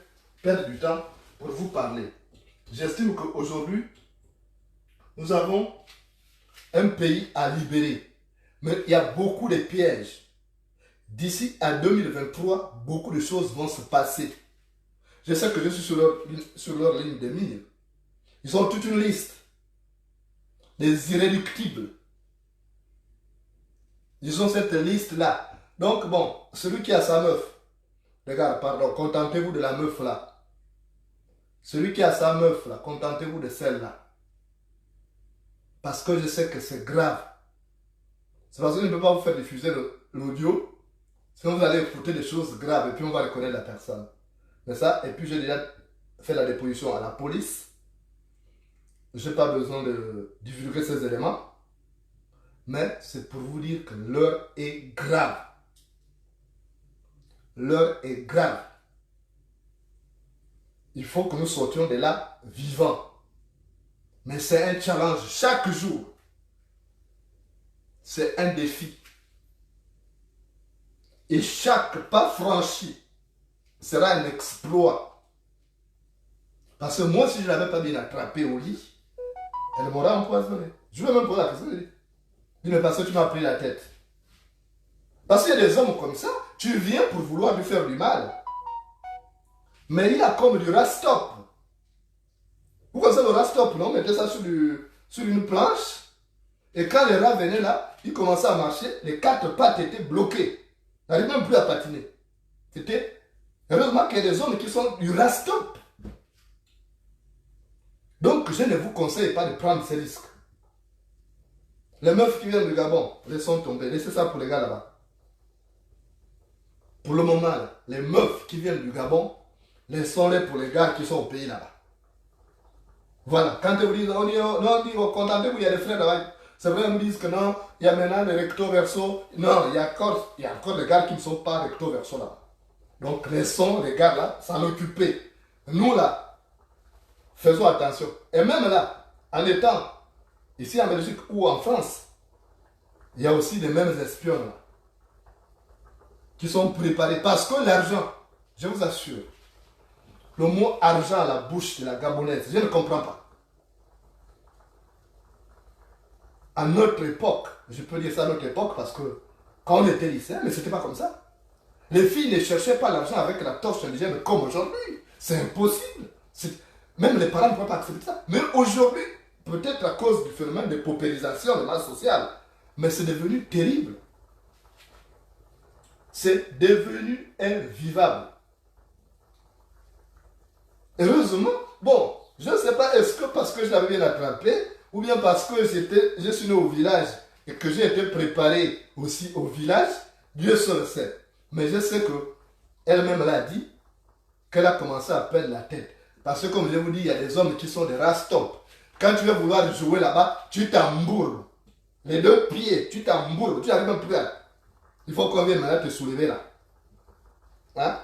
perdre du temps pour vous parler. J'estime qu'aujourd'hui, nous avons un pays à libérer. Mais il y a beaucoup de pièges. D'ici à 2023, beaucoup de choses vont se passer. Je sais que je suis sur leur ligne de mire. Ils ont toute une liste des irréductibles. Ils ont cette liste-là. Donc bon, celui qui a sa meuf, regarde, pardon, contentez-vous de la meuf là. Celui qui a sa meuf là, contentez-vous de celle-là. Parce que je sais que c'est grave. C'est parce que je ne peux pas vous faire diffuser l'audio. Sinon vous allez écouter des choses graves et puis on va reconnaître la personne. Mais ça, et puis j'ai déjà fait la déposition à la police. Je n'ai pas besoin de divulguer ces éléments. Mais c'est pour vous dire que l'heure est grave. L'heure est grave. Il faut que nous sortions de là vivants. Mais c'est un challenge chaque jour. C'est un défi. Et chaque pas franchi sera un exploit. Parce que moi, si je ne l'avais pas bien attrapée au lit, elle m'aurait empoisonné. Je vais même poser la question. Je dis, mais parce que tu m'as pris la tête. Parce qu'il y a des hommes comme ça, tu viens pour vouloir lui faire du mal. Mais il y a comme du rastop. Vous connaissez le rastop, non? On mettait ça sur une planche. Et quand les rats venaient là, ils commençaient à marcher, les 4 pattes étaient bloquées. Ils n'arrivaient même plus à patiner. C'était... Heureusement qu'il y a des hommes qui sont du rastop. Donc, je ne vous conseille pas de prendre ces risques. Les meufs qui viennent du Gabon, laissons tomber. Laissez ça pour les gars là-bas. Pour le moment, là, les meufs qui viennent du Gabon, laissons-les pour les gars qui sont au pays là-bas. Voilà. Quand ils vous disent, on dit, contentez-vous, il y a des frères là-bas. C'est vrai, ils me disent que non, il y a maintenant des recto verso. Non, il y a encore des gars qui ne sont pas recto verso là. Donc, laissons les gars là s'en occuper. Nous là, faisons attention. Et même là, en étant ici en Belgique ou en France, il y a aussi les mêmes espions là, qui sont préparés. Parce que l'argent, je vous assure, le mot argent à la bouche de la Gabonaise, je ne comprends pas. À notre époque, je peux dire ça à notre époque parce que quand on était lycéen, mais c'était pas comme ça. Les filles ne cherchaient pas l'argent avec la torche indigène comme aujourd'hui. C'est impossible. Même les parents ne peuvent pas accepter ça. Mais aujourd'hui, peut-être à cause du phénomène de paupérisation de masse sociale, mais c'est devenu terrible. C'est devenu invivable. Heureusement, bon, je ne sais pas, est-ce que parce que je l'avais bien attrapé, ou bien parce que je suis né au village et que j'ai été préparé aussi au village, Dieu seul sait. Mais je sais que elle-même l'a dit, qu'elle a commencé à perdre la tête. Parce que comme je vous dis, il y a des hommes qui sont des rastop. Quand tu vas vouloir jouer là-bas, tu t'embourbes. Les 2 pieds, tu t'embourbes, tu n'arrives même plus à... Il faut qu'on vienne maintenant te soulever là. Hein?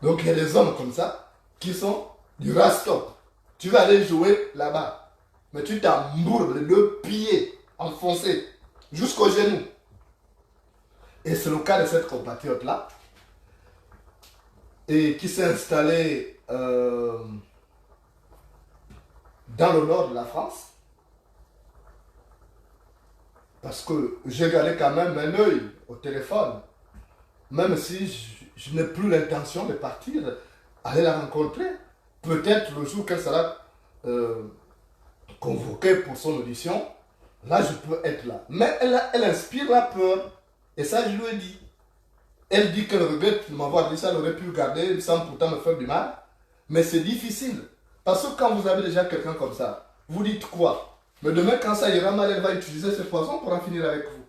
Donc il y a des hommes comme ça qui sont du rastop. Tu vas aller jouer là-bas. Mais tu t'embourbes les 2 pieds enfoncés jusqu'au genou. Et c'est le cas de cette compatriote-là. Et qui s'est installée dans le nord de la France. Parce que j'ai gardé quand même un œil au téléphone. Même si je n'ai plus l'intention de partir, aller la rencontrer. Peut-être le jour qu'elle sera convoquée pour son audition, là je peux être là. Mais elle inspire la peur. Et ça je lui ai dit. Elle dit qu'elle regrette de m'avoir dit ça, elle aurait pu garder sans pourtant me faire du mal. Mais c'est difficile. Parce que quand vous avez déjà quelqu'un comme ça, vous dites quoi? Mais demain, quand ça ira mal, elle va utiliser ce poison pour en finir avec vous.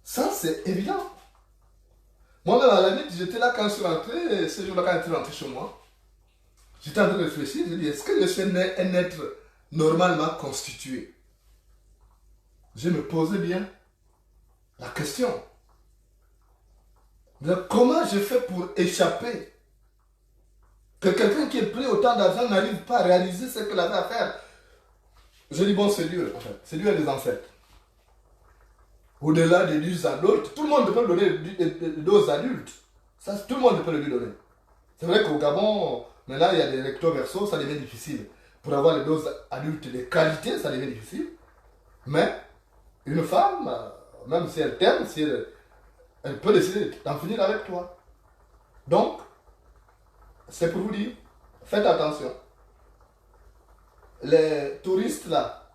Ça, c'est évident. Moi-même, à la limite, j'étais là quand je suis rentré, ce jour-là, quand je suis rentré chez moi. J'étais en train de réfléchir, je dis, est-ce que je suis un être normalement constitué? Je me posais bien la question. Donc, comment je fais pour échapper? Que quelqu'un qui est pris autant d'argent n'arrive pas à réaliser ce qu'il avait à faire. Je dis, bon, c'est Dieu, en fait. C'est Dieu et les ancêtres. Au-delà des 10 adultes, tout le monde peut donner des doses adultes. Ça, tout le monde peut le lui donner. C'est vrai qu'au Gabon, maintenant, il y a des recto verso, ça devient difficile. Pour avoir les doses adultes de qualité, ça devient difficile. Mais, une femme, même si elle t'aime, si elle peut décider d'en finir avec toi. Donc, c'est pour vous dire, faites attention. Les touristes là,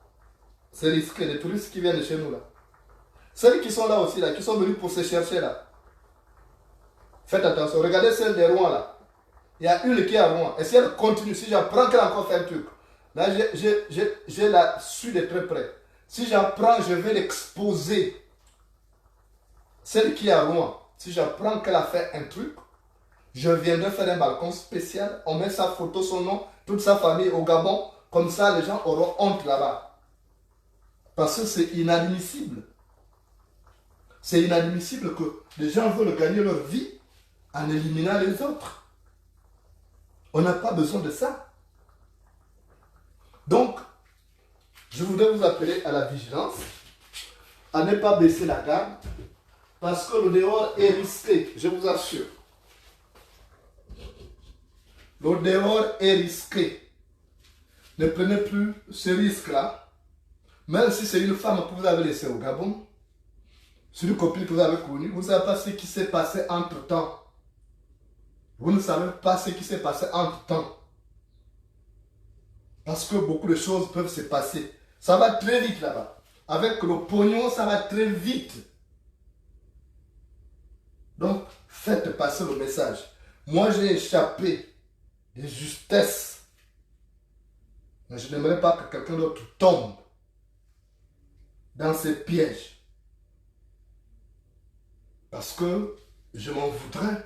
c'est risqué, les touristes qui viennent de chez nous là. Celles qui sont là aussi, là, qui sont venus pour se chercher là. Faites attention, regardez celle des Rouen là. Il y a une qui est à Rouen. Et si elle continue, si j'apprends qu'elle a encore fait un truc, là j'ai la su de très près. Si j'apprends, je vais l'exposer. Celle qui est à Rouen, si j'apprends qu'elle a fait un truc, je viendrai faire un balcon spécial. On met sa photo, son nom, toute sa famille au Gabon. Comme ça, les gens auront honte là-bas. Parce que c'est inadmissible. C'est inadmissible que les gens veulent gagner leur vie en éliminant les autres. On n'a pas besoin de ça. Donc, je voudrais vous appeler à la vigilance, à ne pas baisser la garde, parce que le dehors est risqué, je vous assure. Le dehors est risqué. Ne prenez plus ce risque-là. Même si c'est une femme que vous avez laissée au Gabon, c'est une copine que vous avez connue, vous ne savez pas ce qui s'est passé entre-temps. Vous ne savez pas ce qui s'est passé entre-temps. Parce que beaucoup de choses peuvent se passer. Ça va très vite là-bas. Avec le pognon, ça va très vite. Donc, faites passer le message. Moi, j'ai échappé de justesse. Mais je n'aimerais pas que quelqu'un d'autre tombe dans ces pièges. Parce que je m'en voudrais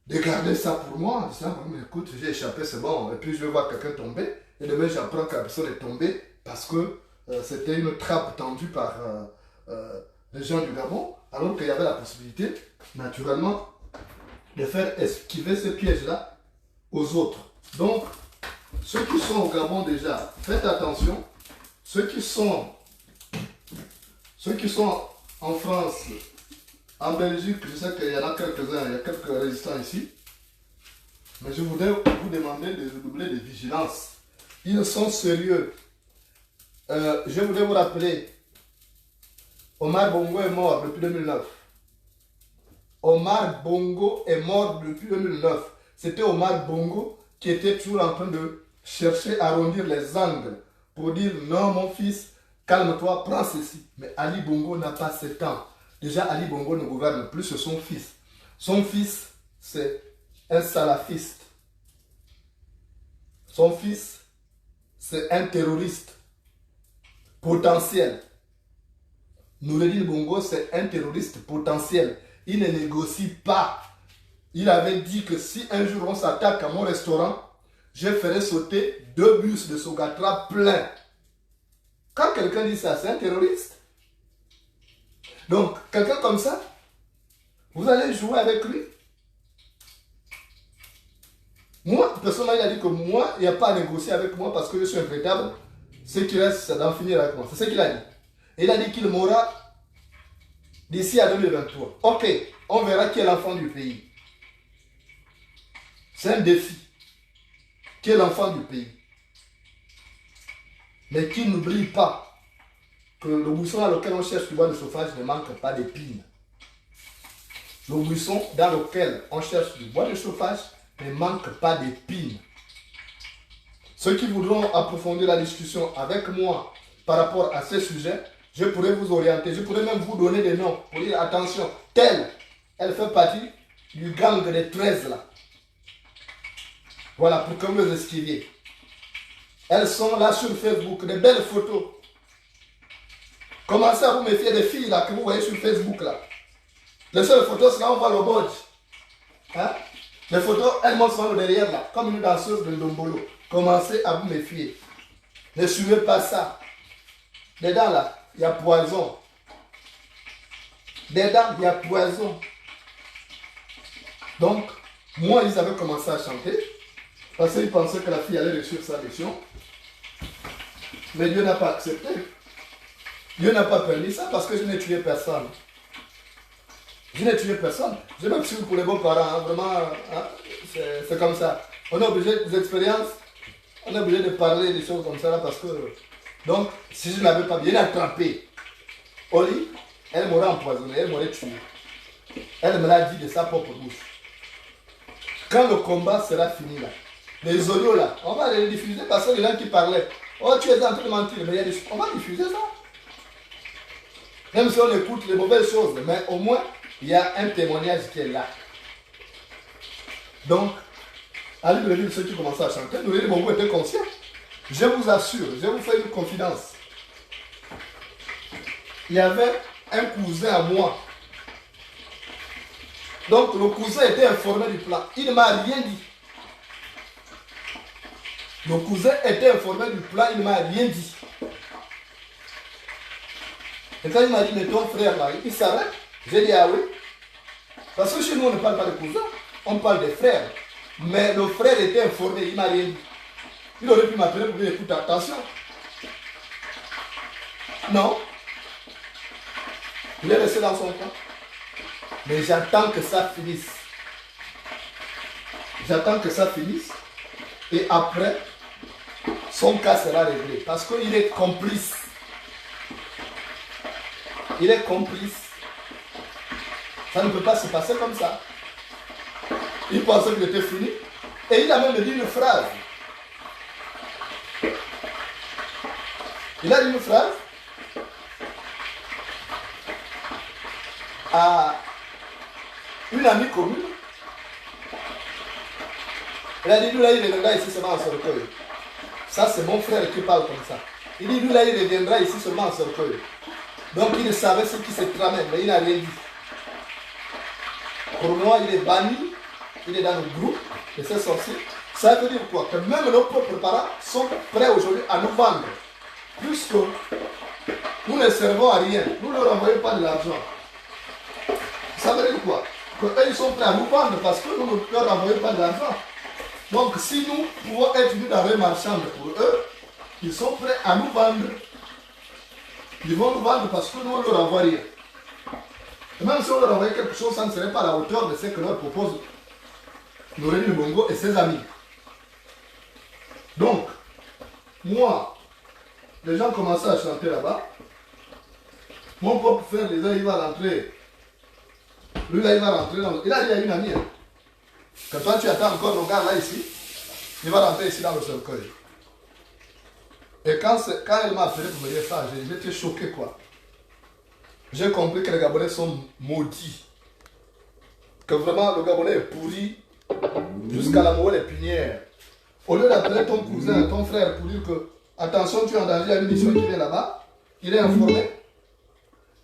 de garder ça pour moi. En disant, mais écoute, j'ai échappé, c'est bon. Et puis je vais voir quelqu'un tomber. Et demain, j'apprends que la personne est tombée parce que c'était une trappe tendue par les gens du Gabon. Alors qu'il y avait la possibilité, naturellement, de faire esquiver ce piège-là aux autres. Donc, ceux qui sont au Gabon déjà, faites attention. Ceux qui sont en France, en Belgique, je sais qu'il y en a quelques-uns, il y a quelques résistants ici. Mais je voudrais vous demander de redoubler de vigilance. Ils sont sérieux. Je voudrais vous rappeler, Omar Bongo est mort depuis 2009. Omar Bongo est mort depuis 2009. C'était Omar Bongo qui était toujours en train de chercher à arrondir les angles pour dire non mon fils, calme-toi, prends ceci. Mais Ali Bongo n'a pas 7 ans. Déjà Ali Bongo ne gouverne plus, c'est son fils. Son fils, c'est un salafiste. Son fils, c'est un terroriste potentiel. Noureddin Bongo, c'est un terroriste potentiel. Il ne négocie pas. Il avait dit que si un jour on s'attaque à mon restaurant, je ferai sauter 2 bus de Sogatra pleins. Quand quelqu'un dit ça, c'est un terroriste. Donc, quelqu'un comme ça, vous allez jouer avec lui. Moi, personnellement, il a dit que moi, il n'y a pas à négocier avec moi parce que je suis intraitable. Ce qui reste, c'est d'en finir avec moi. C'est ce qu'il a dit. Et il a dit qu'il m'aura d'ici à 2023. Ok, on verra qui est l'enfant du pays. C'est un défi. Qui est l'enfant du pays. Mais qui n'oublie pas que le buisson dans lequel on cherche du bois de chauffage ne manque pas d'épines. Le buisson dans lequel on cherche du bois de chauffage ne manque pas d'épines. Ceux qui voudront approfondir la discussion avec moi par rapport à ce sujet, je pourrais vous orienter, je pourrais même vous donner des noms pour dire attention, telle, elle fait partie du gang des 13 là. Voilà, pour que vous les esquiviez. Elles sont là sur Facebook, des belles photos. Commencez à vous méfier des filles là que vous voyez sur Facebook là. Les seules photos, c'est là où on voit le bodge. Hein? Les photos, elles montrent souvent le derrière là, comme une danseuse de Ndombolo. Commencez à vous méfier. Ne suivez pas ça. Dedans là, il y a poison. Dedans, il y a poison. Donc, moi, ils avaient commencé à chanter. Parce qu'ils pensaient que la fille allait réussir sa mission. Mais Dieu n'a pas accepté. Dieu n'a pas permis ça parce que je n'ai tué personne. Je n'ai tué personne. Je m'excuse pour les bons parents. Hein. Vraiment, hein, c'est comme ça. On est obligé des expériences. On est obligé de parler des choses comme ça là parce que... Donc, si je ne l'avais pas bien attrapé, Oli, elle m'aurait empoisonné, elle m'aurait tué. Elle me l'a dit de sa propre bouche. Quand le combat sera fini là, les audios là, on va les diffuser parce que les gens qui parlaient, oh tu es en train de mentir, mais il y a des... on va diffuser ça. Même si on écoute les mauvaises choses, mais au moins, il y a un témoignage qui est là. Donc, à lui de ceux qui commençaient à chanter, nous les Bongo étaient conscients. Je vous assure, je vous fais une confidence. Il y avait un cousin à moi. Donc le cousin était informé du plan. Il ne m'a rien dit. Le cousin était informé du plan, il ne m'a rien dit. Et quand il m'a dit, mais ton frère là, il s'arrête. J'ai dit, ah oui. Parce que chez nous, on ne parle pas de cousins, on parle de frères. Mais le frère était informé, il ne m'a rien dit. Il aurait pu m'appeler pour dire, écoute, attention. Non. Il est resté dans son coin. Mais j'attends que ça finisse. J'attends que ça finisse. Et après, son cas sera réglé. Parce qu'il est complice. Il est complice. Ça ne peut pas se passer comme ça. Il pensait qu'il était fini. Et il a même dit une phrase. Il a dit une phrase à une amie commune. Il a dit, lui là, il reviendra ici seulement en cercueil. Ça, c'est mon frère qui parle comme ça. Il dit, lui là, il reviendra ici seulement en cercueil. Donc, il savait ce qui se tramait, mais il n'a rien dit. Pour moi, il est banni. Il est dans le groupe de ces sorciers. Ça veut dire quoi? Que même nos propres parents sont prêts aujourd'hui à nous vendre. Puisque nous ne servons à rien. Nous ne leur envoyons pas de l'argent. Ça veut dire quoi? Qu'eux, ils sont prêts à nous vendre parce que nous ne leur envoyons pas de l'argent. Donc, si nous pouvons être une denrée marchande pour eux, ils sont prêts à nous vendre. Ils vont nous vendre parce que nous, on ne leur envoie rien. Et même si on leur envoyait quelque chose, ça ne serait pas à la hauteur de ce que leur propose Norémie Lumbongo et ses amis. Donc, moi, les gens commençaient à chanter là-bas. Mon propre frère, les gens, il va rentrer. Lui, là, il va rentrer dans le... Il a dit à une amie, hein, que toi, tu attends encore, regarde là, ici. Il va rentrer ici dans le cercueil. Et quand elle m'a appelé pour me dire ça, j'étais choqué, quoi. J'ai compris que les Gabonais sont maudits. Que vraiment, le Gabonais est pourri jusqu'à la moelle épinière. Au lieu d'appeler ton cousin, ton frère, pour dire que, attention, tu es en danger, il y a une mission qui vient là-bas, il est informé.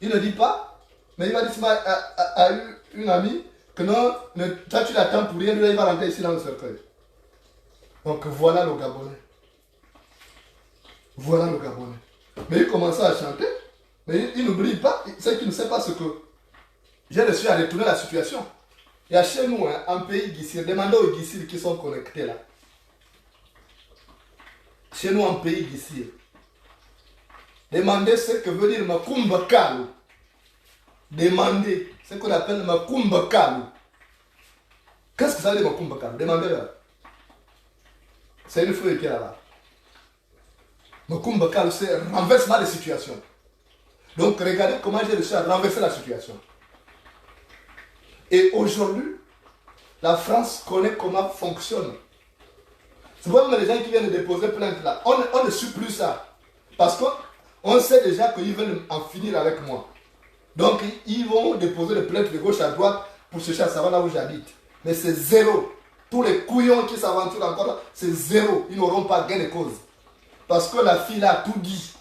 Il ne dit pas, mais il va dire à une amie que non, toi tu l'attends pour rien, lui il va rentrer ici dans le cercueil. Donc voilà le Gabonais. Voilà le Gabonais. Mais il commençait à chanter, mais il n'oublie pas, c'est qu'il ne sait pas ce que. J'ai réussi à retourner la situation. Il y a chez nous un pays Guissir, demandez aux Guissir qui sont connectés là. Chez nous un pays Guissir. Demandez ce que veut dire Makumba Kalu. Demandez ce qu'on appelle Makumba Kalu. Qu'est-ce que ça veut dire Makumba Kalu? Demandez-leur. C'est une feuille qui est là-bas. Makumba Kalu, c'est renversement de situation. Donc regardez comment j'ai réussi à renverser la situation. Et aujourd'hui, la France connaît comment fonctionne. C'est pour même les gens qui viennent de déposer plainte là. On ne suit plus ça. Parce qu'on sait déjà qu'ils veulent en finir avec moi. Donc ils vont déposer des plaintes de gauche à droite pour chercher à savoir là où j'habite. Mais c'est zéro. Tous les couillons qui s'aventurent encore là, c'est zéro. Ils n'auront pas gain de cause. Parce que la fille là a tout dit.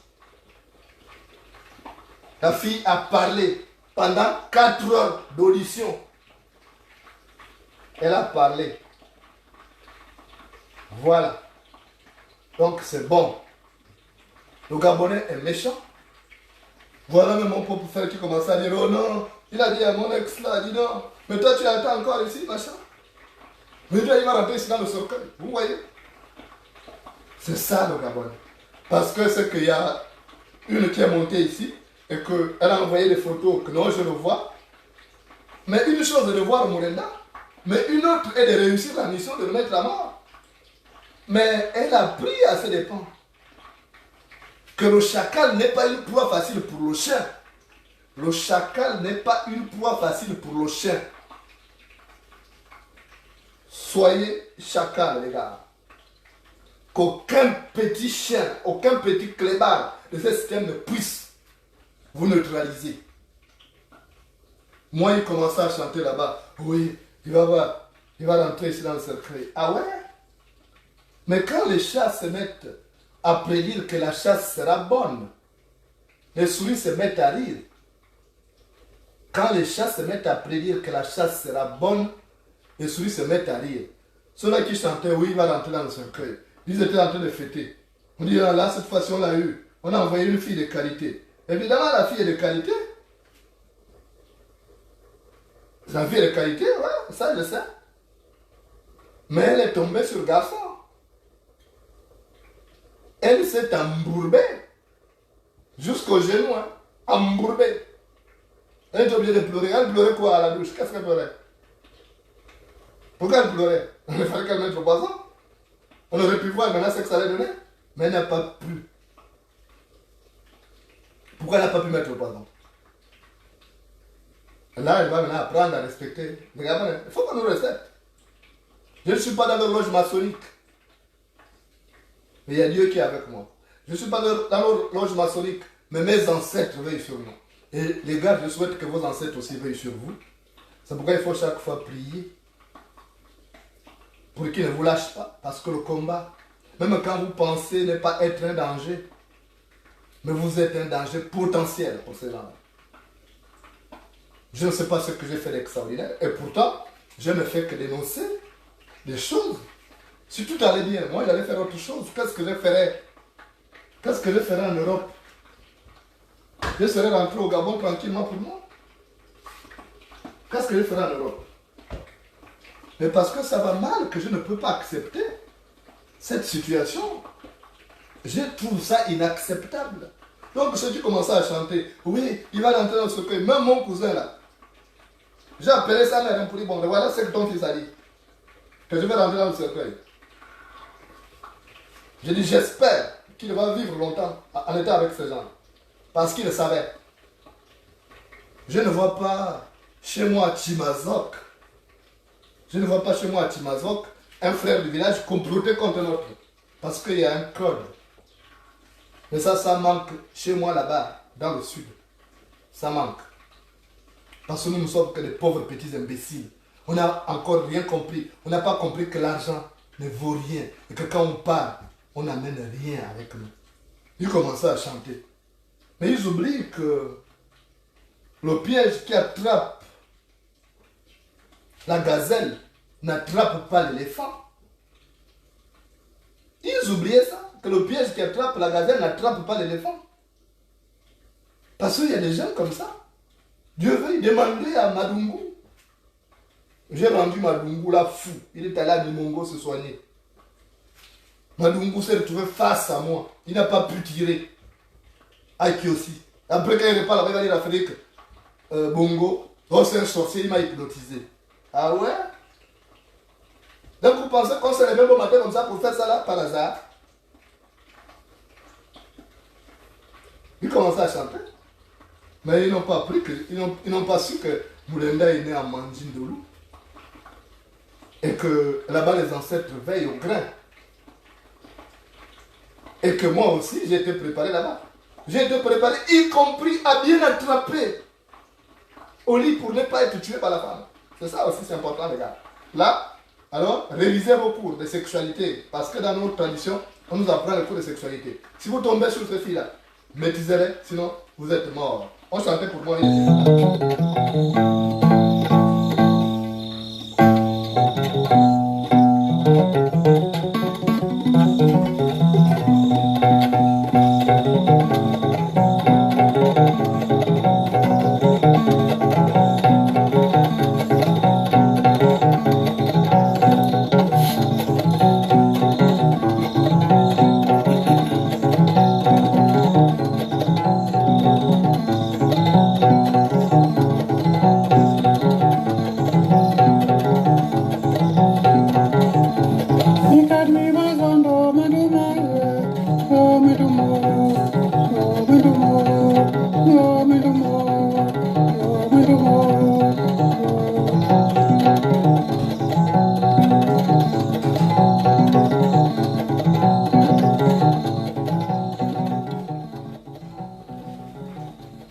La fille a parlé pendant 4 heures d'audition. Elle a parlé. Voilà. Donc c'est bon. Le Gabonais est méchant. Voilà même mon propre frère qui commence à dire, oh non, il a dit à mon ex là, dit non, mais toi tu attends encore ici, machin. Mais toi il va rentrer ici dans le cercueil. Vous voyez? C'est ça le Gabonais. Parce que c'est qu'il y a une qui est montée ici et qu'elle a envoyé des photos que non, je le vois. Mais une chose est de voir Morenda, mais une autre est de réussir la mission de le mettre à mort. Mais elle a pris à ses dépens. Que le chacal n'est pas une proie facile pour le chien. Le chacal n'est pas une proie facile pour le chien. Soyez chacal, les gars. Qu'aucun petit chien, aucun petit clébard de ce système ne puisse vous neutraliser. Moi, il commençait à chanter là-bas. Oui, il va rentrer ici dans le cercueil. Ah ouais? Mais quand les chats se mettent à prédire que la chasse sera bonne, les souris se mettent à rire. Quand les chats se mettent à prédire que la chasse sera bonne, les souris se mettent à rire. Ceux-là qui chantaient, oui, il va rentrer dans le cercueil. Ils étaient en train de fêter. On dit, là, cette fois-ci, on l'a eu. On a envoyé une fille de qualité. Évidemment, la fille est de qualité. La fille est de qualité, ouais, ça je sais. Mais elle est tombée sur le garçon. Elle s'est embourbée. Jusqu'au genou, hein. Embourbée. Elle est obligée de pleurer. Elle pleurait quoi à la douche? Qu'est-ce qu'elle pleurait? Pourquoi elle pleurait? Il fallait qu'elle mette le poison. On aurait pu voir maintenant ce que ça allait donner. Mais elle n'a pas pu. Pourquoi elle n'a pas pu mettre le poison? Là, elle va maintenant apprendre à respecter. Regardez, il faut qu'on nous respecte. Je ne suis pas dans leur loge maçonnique. Mais il y a Dieu qui est avec moi. Je ne suis pas dans leur loge maçonnique. Mais mes ancêtres veillent sur moi. Et les gars, je souhaite que vos ancêtres aussi veillent sur vous. C'est pourquoi il faut chaque fois prier. Pour qu'ils ne vous lâchent pas. Parce que le combat, même quand vous pensez ne pas être un danger, mais vous êtes un danger potentiel pour ces gens-là. Je ne sais pas ce que j'ai fait d'extraordinaire. Et pourtant, je ne fais que dénoncer des choses. Si tout allait bien, moi j'allais faire autre chose. Qu'est-ce que je ferais? Qu'est-ce que je ferais en Europe? Je serais rentré au Gabon tranquillement pour moi. Qu'est-ce que je ferais en Europe? Mais parce que ça va mal, que je ne peux pas accepter cette situation. Je trouve ça inacceptable. Donc, si tu commences à chanter, oui, il va rentrer dans ce recueil. Même mon cousin là, j'ai appelé sa mère pour dire, bon, voilà ce que ton fils a dit. Que je vais rentrer dans ce recueil. J'ai dit, j'espère qu'il va vivre longtemps en étant avec ces gens. Parce qu'il le savait. Je ne vois pas chez moi à Timazok. Je ne vois pas chez moi à Timazok un frère du village comploter contre un autre. Parce qu'il y a un code. Mais ça manque chez moi là-bas, dans le sud. Ça manque. Parce que nous ne sommes que des pauvres petits imbéciles. On n'a encore rien compris. On n'a pas compris que l'argent ne vaut rien. Et que quand on part, on n'amène rien avec nous. Ils commençaient à chanter. Mais ils oublient que le piège qui attrape la gazelle n'attrape pas l'éléphant. Ils oubliaient ça. Que le piège qui attrape la gazelle n'attrape pas l'éléphant. Parce qu'il y a des gens comme ça. Dieu veut demander à Madungu. J'ai rendu Madungu là fou. Il est allé à Nimongo se soigner. Madungu s'est retrouvé face à moi. Il n'a pas pu tirer. Aiki aussi. Après quand il repart là-bas, il va dire à Frédéric Bongo, oh c'est un sorcier, il m'a hypnotisé. Ah ouais? Donc vous pensez qu'on s'est levé au matin comme ça pour faire ça là par hasard? Ils commençaient à chanter. Mais ils n'ont pas appris que, ils n'ont pas su que Moulenda est né à Mandjindoulou. Et que là-bas les ancêtres veillent au grain. Et que moi aussi j'ai été préparé là-bas. J'ai été préparé, y compris à bien attraper au lit pour ne pas être tué par la femme. C'est ça aussi, c'est important les gars. Là, alors, révisez vos cours de sexualité. Parce que dans notre tradition, on nous apprend les cours de sexualité. Si vous tombez sur ces filles-là, maîtrisez-les, sinon vous êtes morts. On chantait pour moi.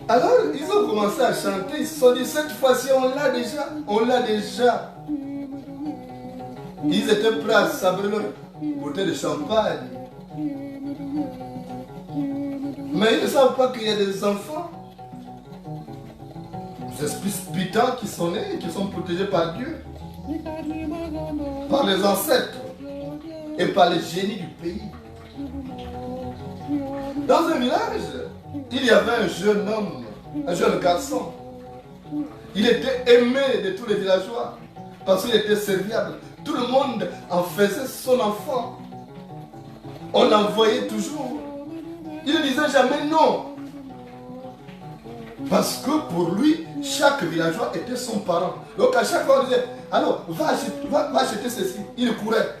Alors, ils ont commencé à chanter, ils se sont dit, cette fois-ci, on l'a déjà, on l'a déjà. Ils étaient prêts à sabrer leur bouteille de champagne. Mais ils ne savent pas qu'il y a des enfants, des esprits spitants qui sont nés, qui sont protégés par Dieu, par les ancêtres et par les génies du pays. Dans un village, il y avait un jeune homme, un jeune garçon. Il était aimé de tous les villageois parce qu'il était serviable. Tout le monde en faisait son enfant. On l'envoyait toujours. Il ne disait jamais non. Parce que pour lui, chaque villageois était son parent. Donc à chaque fois, on disait, alors, va acheter ceci. Il courait.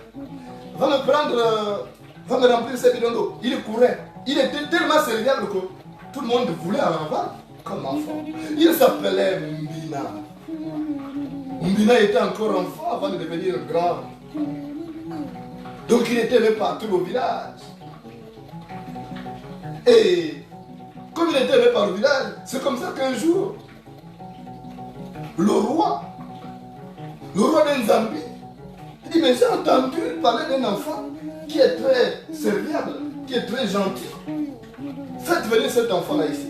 Va me prendre, va me remplir ces bidons d'eau. Il courait. Il était tellement serviable que tout le monde voulait en avoir comme enfant. Il s'appelait Mbina. Mbina était encore enfant avant de devenir grand. Donc il était aimé partout au village. Et comme il était aimé par le village, c'est comme ça qu'un jour, le roi d'Nzambi, il dit, mais j'ai entendu parler d'un enfant qui est très serviable, qui est très gentil. Faites venir cet enfant-là ici.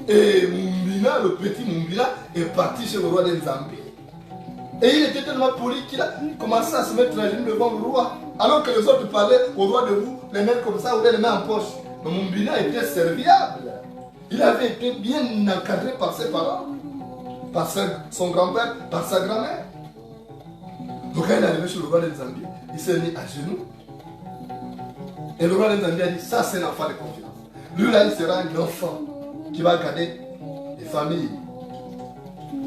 Et Mumbina, le petit Mumbina, est parti chez le roi d'Nzambi. Et il était tellement poli qu'il a commencé à se mettre à genoux devant le roi. Alors que les autres parlaient au roi debout, les mains comme ça, ou les mains en poche. Mais Mumbina était serviable. Il avait été bien encadré par ses parents, par son grand-père, par sa grand-mère. Donc quand il est arrivé chez le roi d'Nzambi, il s'est mis à genoux. Et le roi d'Nzambi a dit, ça c'est un enfant de confiance. Lui là, il sera un enfant qui va garder les familles.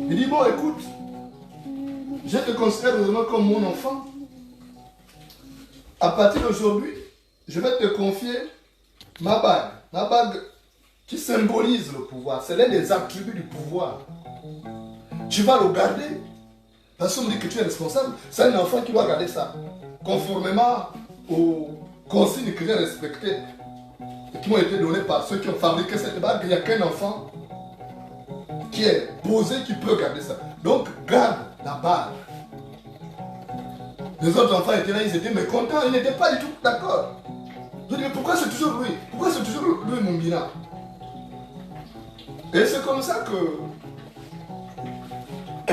Il dit, bon écoute, je te considère vraiment comme mon enfant. À partir d'aujourd'hui, je vais te confier ma bague. Ma bague qui symbolise le pouvoir. C'est l'un des attributs du pouvoir. Tu vas le garder. Parce qu'on me dit que tu es responsable. C'est un enfant qui doit garder ça. Conformément aux consignes que j'ai respectées. Et qui m'ont été données par ceux qui ont fabriqué cette bague. Il n'y a qu'un enfant qui est posé qui peut garder ça. Donc garde la bague. Les autres enfants étaient là, ils étaient mécontents, ils n'étaient pas du tout d'accord. Je dis, mais pourquoi c'est toujours lui? Pourquoi c'est toujours lui, Mumbina? Et c'est comme ça que,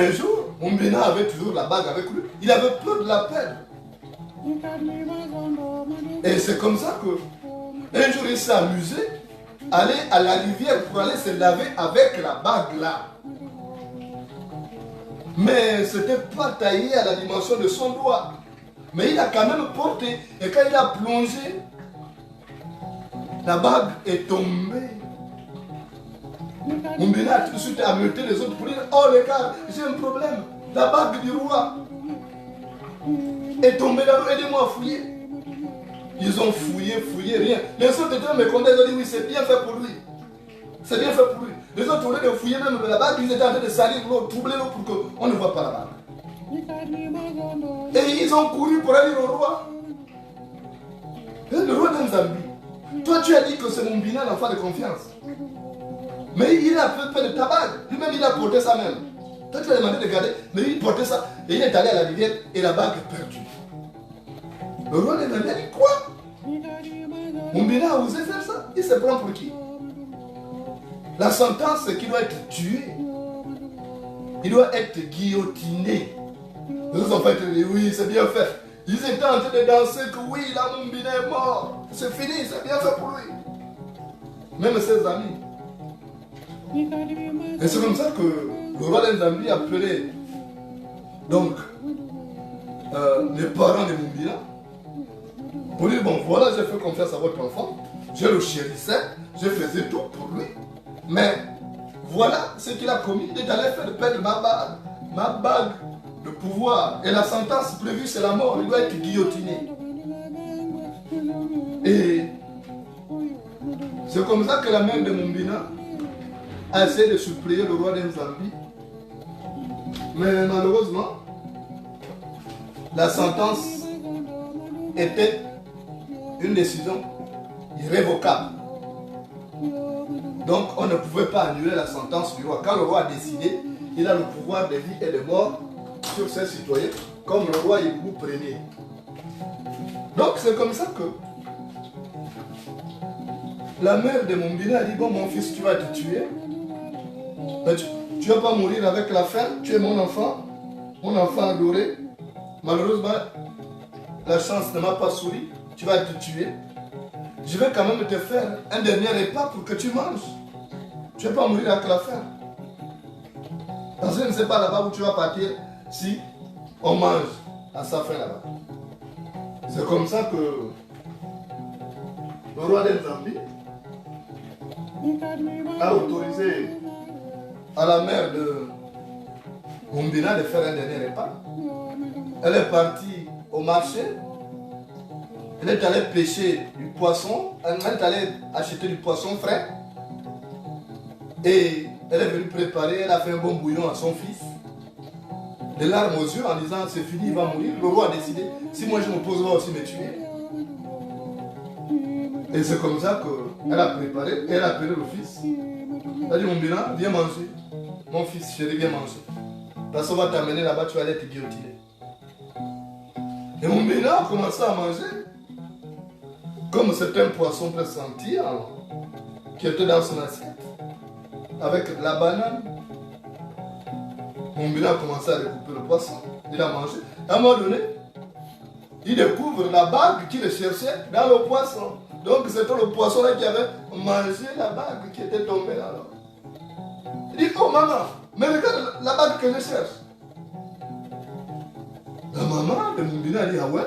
un jour, Mumbina avait toujours la bague avec lui. Il avait peur de la perdre. Et c'est comme ça que, un jour, il s'est amusé, aller à la rivière pour aller se laver avec la bague là. Mais ce n'était pas taillé à la dimension de son doigt. Mais il a quand même porté. Et quand il a plongé, la bague est tombée. Mumbina a tout de suite ameuté les autres pour dire, oh les gars, j'ai un problème. La bague du roi est tombée là, aidez-moi à fouiller. Ils ont fouillé, rien. Les autres étaient mécontents, ils ont dit, oui, c'est bien fait pour lui. C'est bien fait pour lui. Les autres, au lieu de fouiller même la bague, ils étaient en train de salir l'eau, troubler l'eau pour qu'on ne voit pas la bague. Et ils ont couru pour aller au roi. Et le roi d'Nzambi. Toi, tu as dit que c'est Mumbina, l'enfant de confiance. Mais il a fait peur de ta bague. Lui-même, il a porté ça même. Toi, tu as demandé de garder, mais il portait ça. Et il est allé à la rivière et la bague est perdue. Le roi d'Nzambi a dit quoi? Mumbina a osé faire ça. Il se prend pour qui? La sentence, c'est qu'il doit être tué. Il doit être guillotiné. Les autres enfants étaient dit, oui, c'est bien fait. Ils étaient en train de danser que oui, la Mumbina est mort. C'est fini, c'est bien fait pour lui. Même ses amis. Et c'est comme ça que le roi d'Nzambi a appelé donc les parents de Mumbina pour dire, bon voilà, j'ai fait confiance à votre enfant. Je le chérissais, je faisais tout pour lui. Mais voilà ce qu'il a commis. Il est allé faire perdre ma bague de pouvoir. Et la sentence prévue, c'est la mort. Il doit être guillotiné. Et c'est comme ça que la mère de Mumbina a essayé de supplier le roi d'Nzambi. Mais malheureusement, la sentence était une décision irrévocable. Donc on ne pouvait pas annuler la sentence du roi. Quand le roi a décidé, il a le pouvoir de vie et de mort sur ses citoyens, comme le roi Yébou Ier. Donc c'est comme ça que la mère de Mumbina a dit, bon mon fils, tu vas te tuer. Mais tu ne vas pas mourir avec la faim, tu es mon enfant adoré. Malheureusement, la chance ne m'a pas souri, tu vas te tuer. Je vais quand même te faire un dernier repas pour que tu manges. Tu ne vas pas mourir avec la faim. Parce que je ne sais pas là-bas où tu vas partir si on mange à sa faim là-bas. C'est comme ça que le roi d'Nzambi a autorisé à la mère de Mumbina de faire un dernier repas. Elle est partie au marché. Elle est allée pêcher du poisson. Elle est allée acheter du poisson frais. Et elle est venue préparer. Elle a fait un bon bouillon à son fils. Des larmes aux yeux en disant c'est fini, il va mourir. Le roi a décidé, si moi je m'oppose, il va aussi me tuer. Et c'est comme ça qu'elle a préparé. Et elle a appelé le fils. Elle a dit Mumbina, viens manger. Mon fils chéri, viens manger. Parce qu'on va t'amener là-bas, tu vas aller te guillotiner. Et Mumbina a commencé à manger. Comme c'était un poisson très senti, qui était dans son assiette. Avec la banane. Mumbina a commencé à recouper le poisson. Il a mangé. À un moment donné, il découvre la bague qu'il cherchait dans le poisson. Donc c'était le poisson là qui avait mangé la bague qui était tombée là. Il dit, oh maman, mais regarde la bague que je cherche. La maman de Mumbina a dit, ah ouais.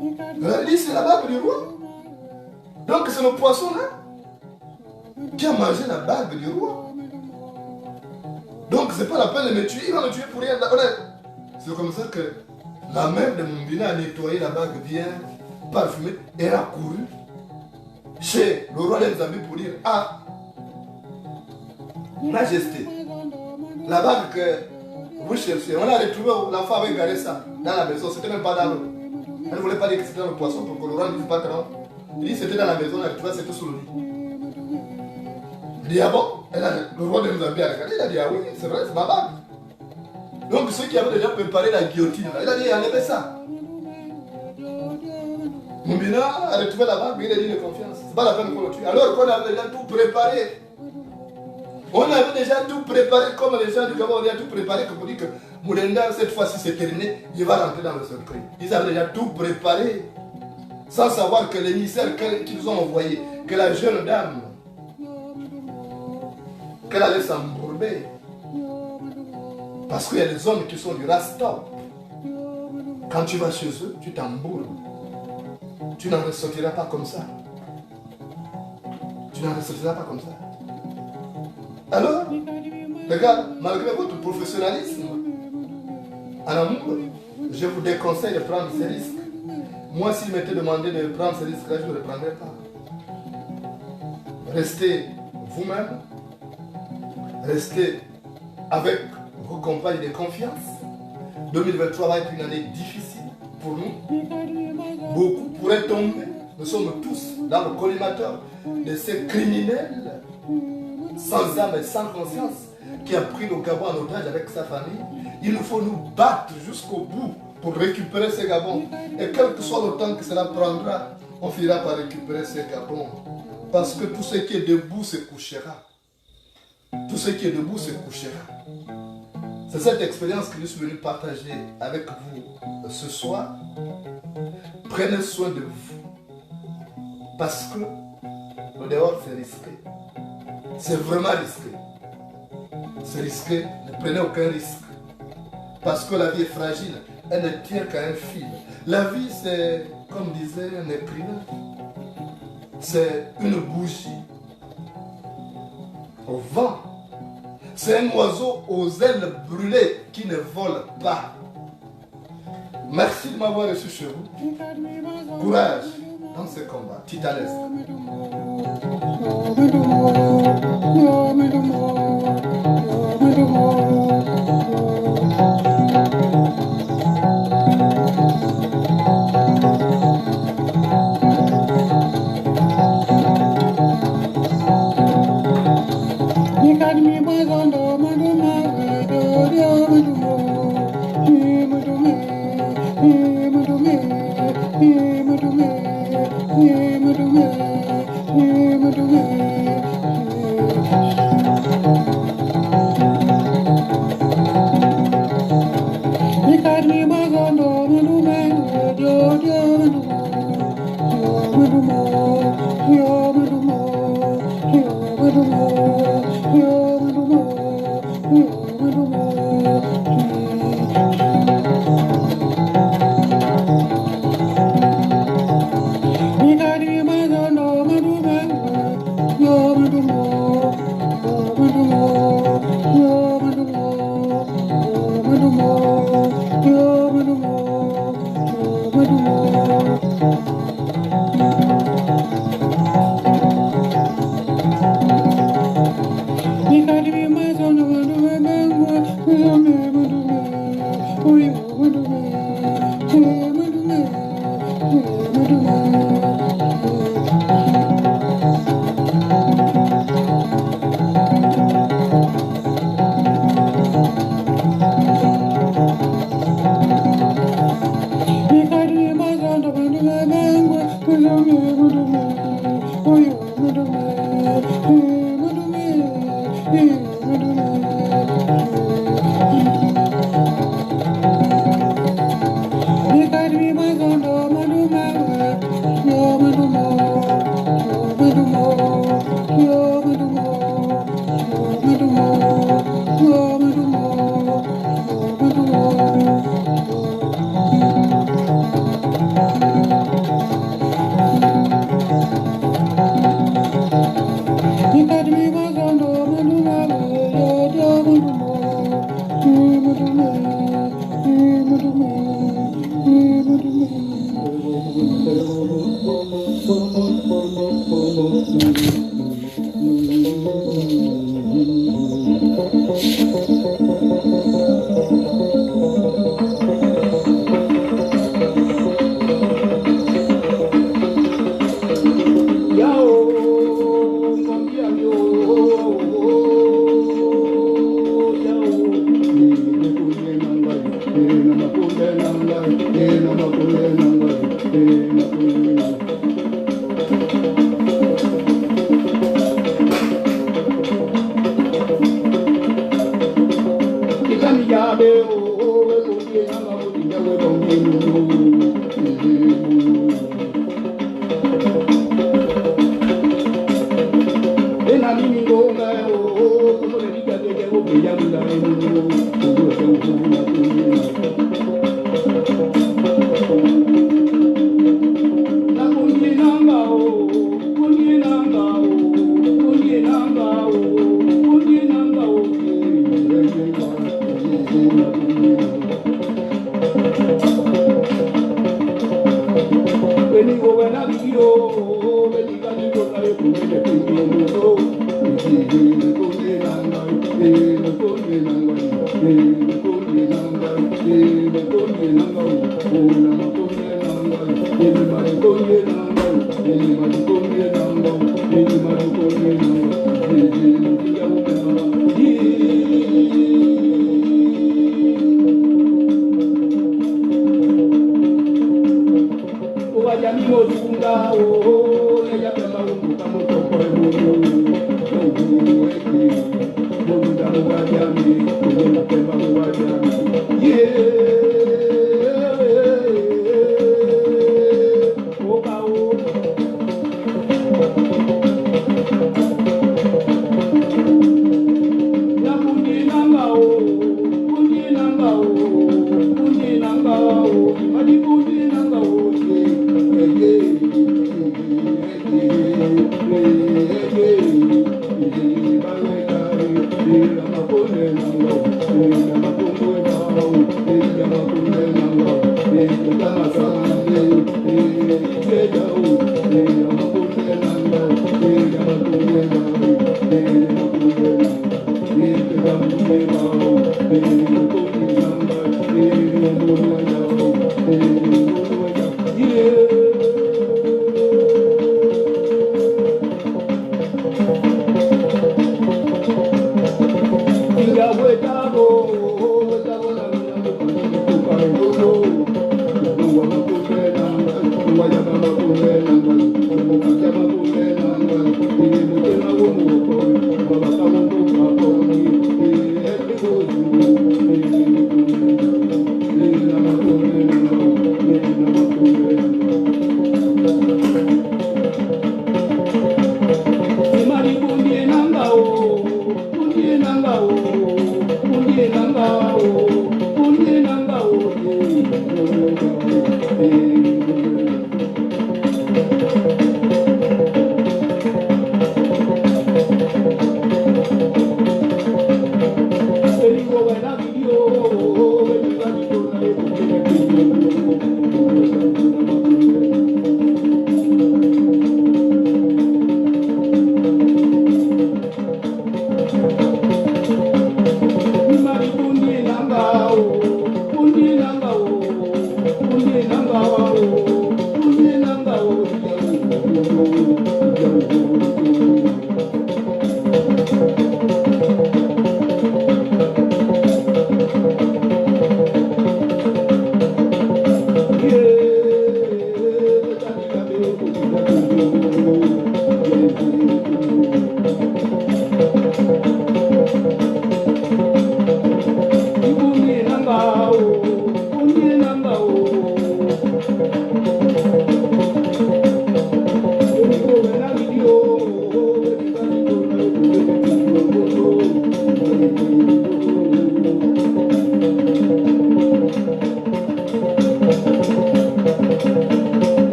Elle dit, c'est la bague du roi. Donc c'est le poisson là qui a mangé la bague du roi. Donc c'est pas la peine de me tuer, il va me tuer pour rien. C'est comme ça que la mère de Mumbina a nettoyé la bague bien parfumée et elle a couru chez le roi des Zambie pour dire, ah, Majesté, la bague que vous cherchez, on a retrouvé, l'enfant avait gardé ça dans la maison, c'était même pas dans l'eau. Elle ne voulait pas dire que c'était dans le poisson pour que le roi ne dise pas trop. Il dit c'était dans la maison, on a retrouvé, c'était sous le lit. Il dit, ah bon, le roi de Zambie a regardé, il a dit, ah oui, c'est vrai, c'est ma bague. Donc ceux qui avaient déjà préparé la guillotine, il a dit, enlevez ça. Mumbina a retrouvé la bague, mais il a dit de confiance. C'est pas la peine qu'on le tue. Alors qu'on avait déjà tout préparé. On avait déjà tout préparé, comme les gens du Gabon, on a tout préparé, comme on dit que Moulenda, cette fois-ci c'est terminé, il va rentrer dans le cercueil. Ils avaient déjà tout préparé, sans savoir que l'émissaire qu'ils ont envoyé, que la jeune dame, qu'elle allait s'embourber. Parce qu'il y a des hommes qui sont du rastop. Quand tu vas chez eux, tu t'embourbes. Tu n'en ressortiras pas comme ça. Tu n'en ressortiras pas comme ça. Alors, regarde, malgré votre professionnalisme en amour, je vous déconseille de prendre ces risques. Moi, s'il m'était demandé de prendre ces risques-là, je ne le prendrais pas. Restez vous-même. Restez avec vos compagnes de confiance. 2023 va être une année difficile pour nous. Beaucoup pourraient tomber. Nous sommes tous dans le collimateur de ces criminels sans âme et sans conscience qui a pris le Gabon en otage avec sa famille. Il nous faut nous battre jusqu'au bout pour récupérer ces Gabons. Et quel que soit le temps que cela prendra, on finira par récupérer ces Gabons. Parce que tout ce qui est debout se couchera. Tout ce qui est debout se couchera. C'est cette expérience que je suis venu partager avec vous ce soir. Prenez soin de vous. Parce que le dehors, c'est risqué. C'est vraiment risqué. C'est risqué. Ne prenez aucun risque. Parce que la vie est fragile. Elle ne tient qu'à un fil. La vie, c'est, comme disait un écrivain, c'est une bougie au vent. C'est un oiseau aux ailes brûlées qui ne vole pas. Merci de m'avoir reçu chez vous. Courage dans ce combat titanesque. Yeah. Thank you.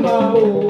Number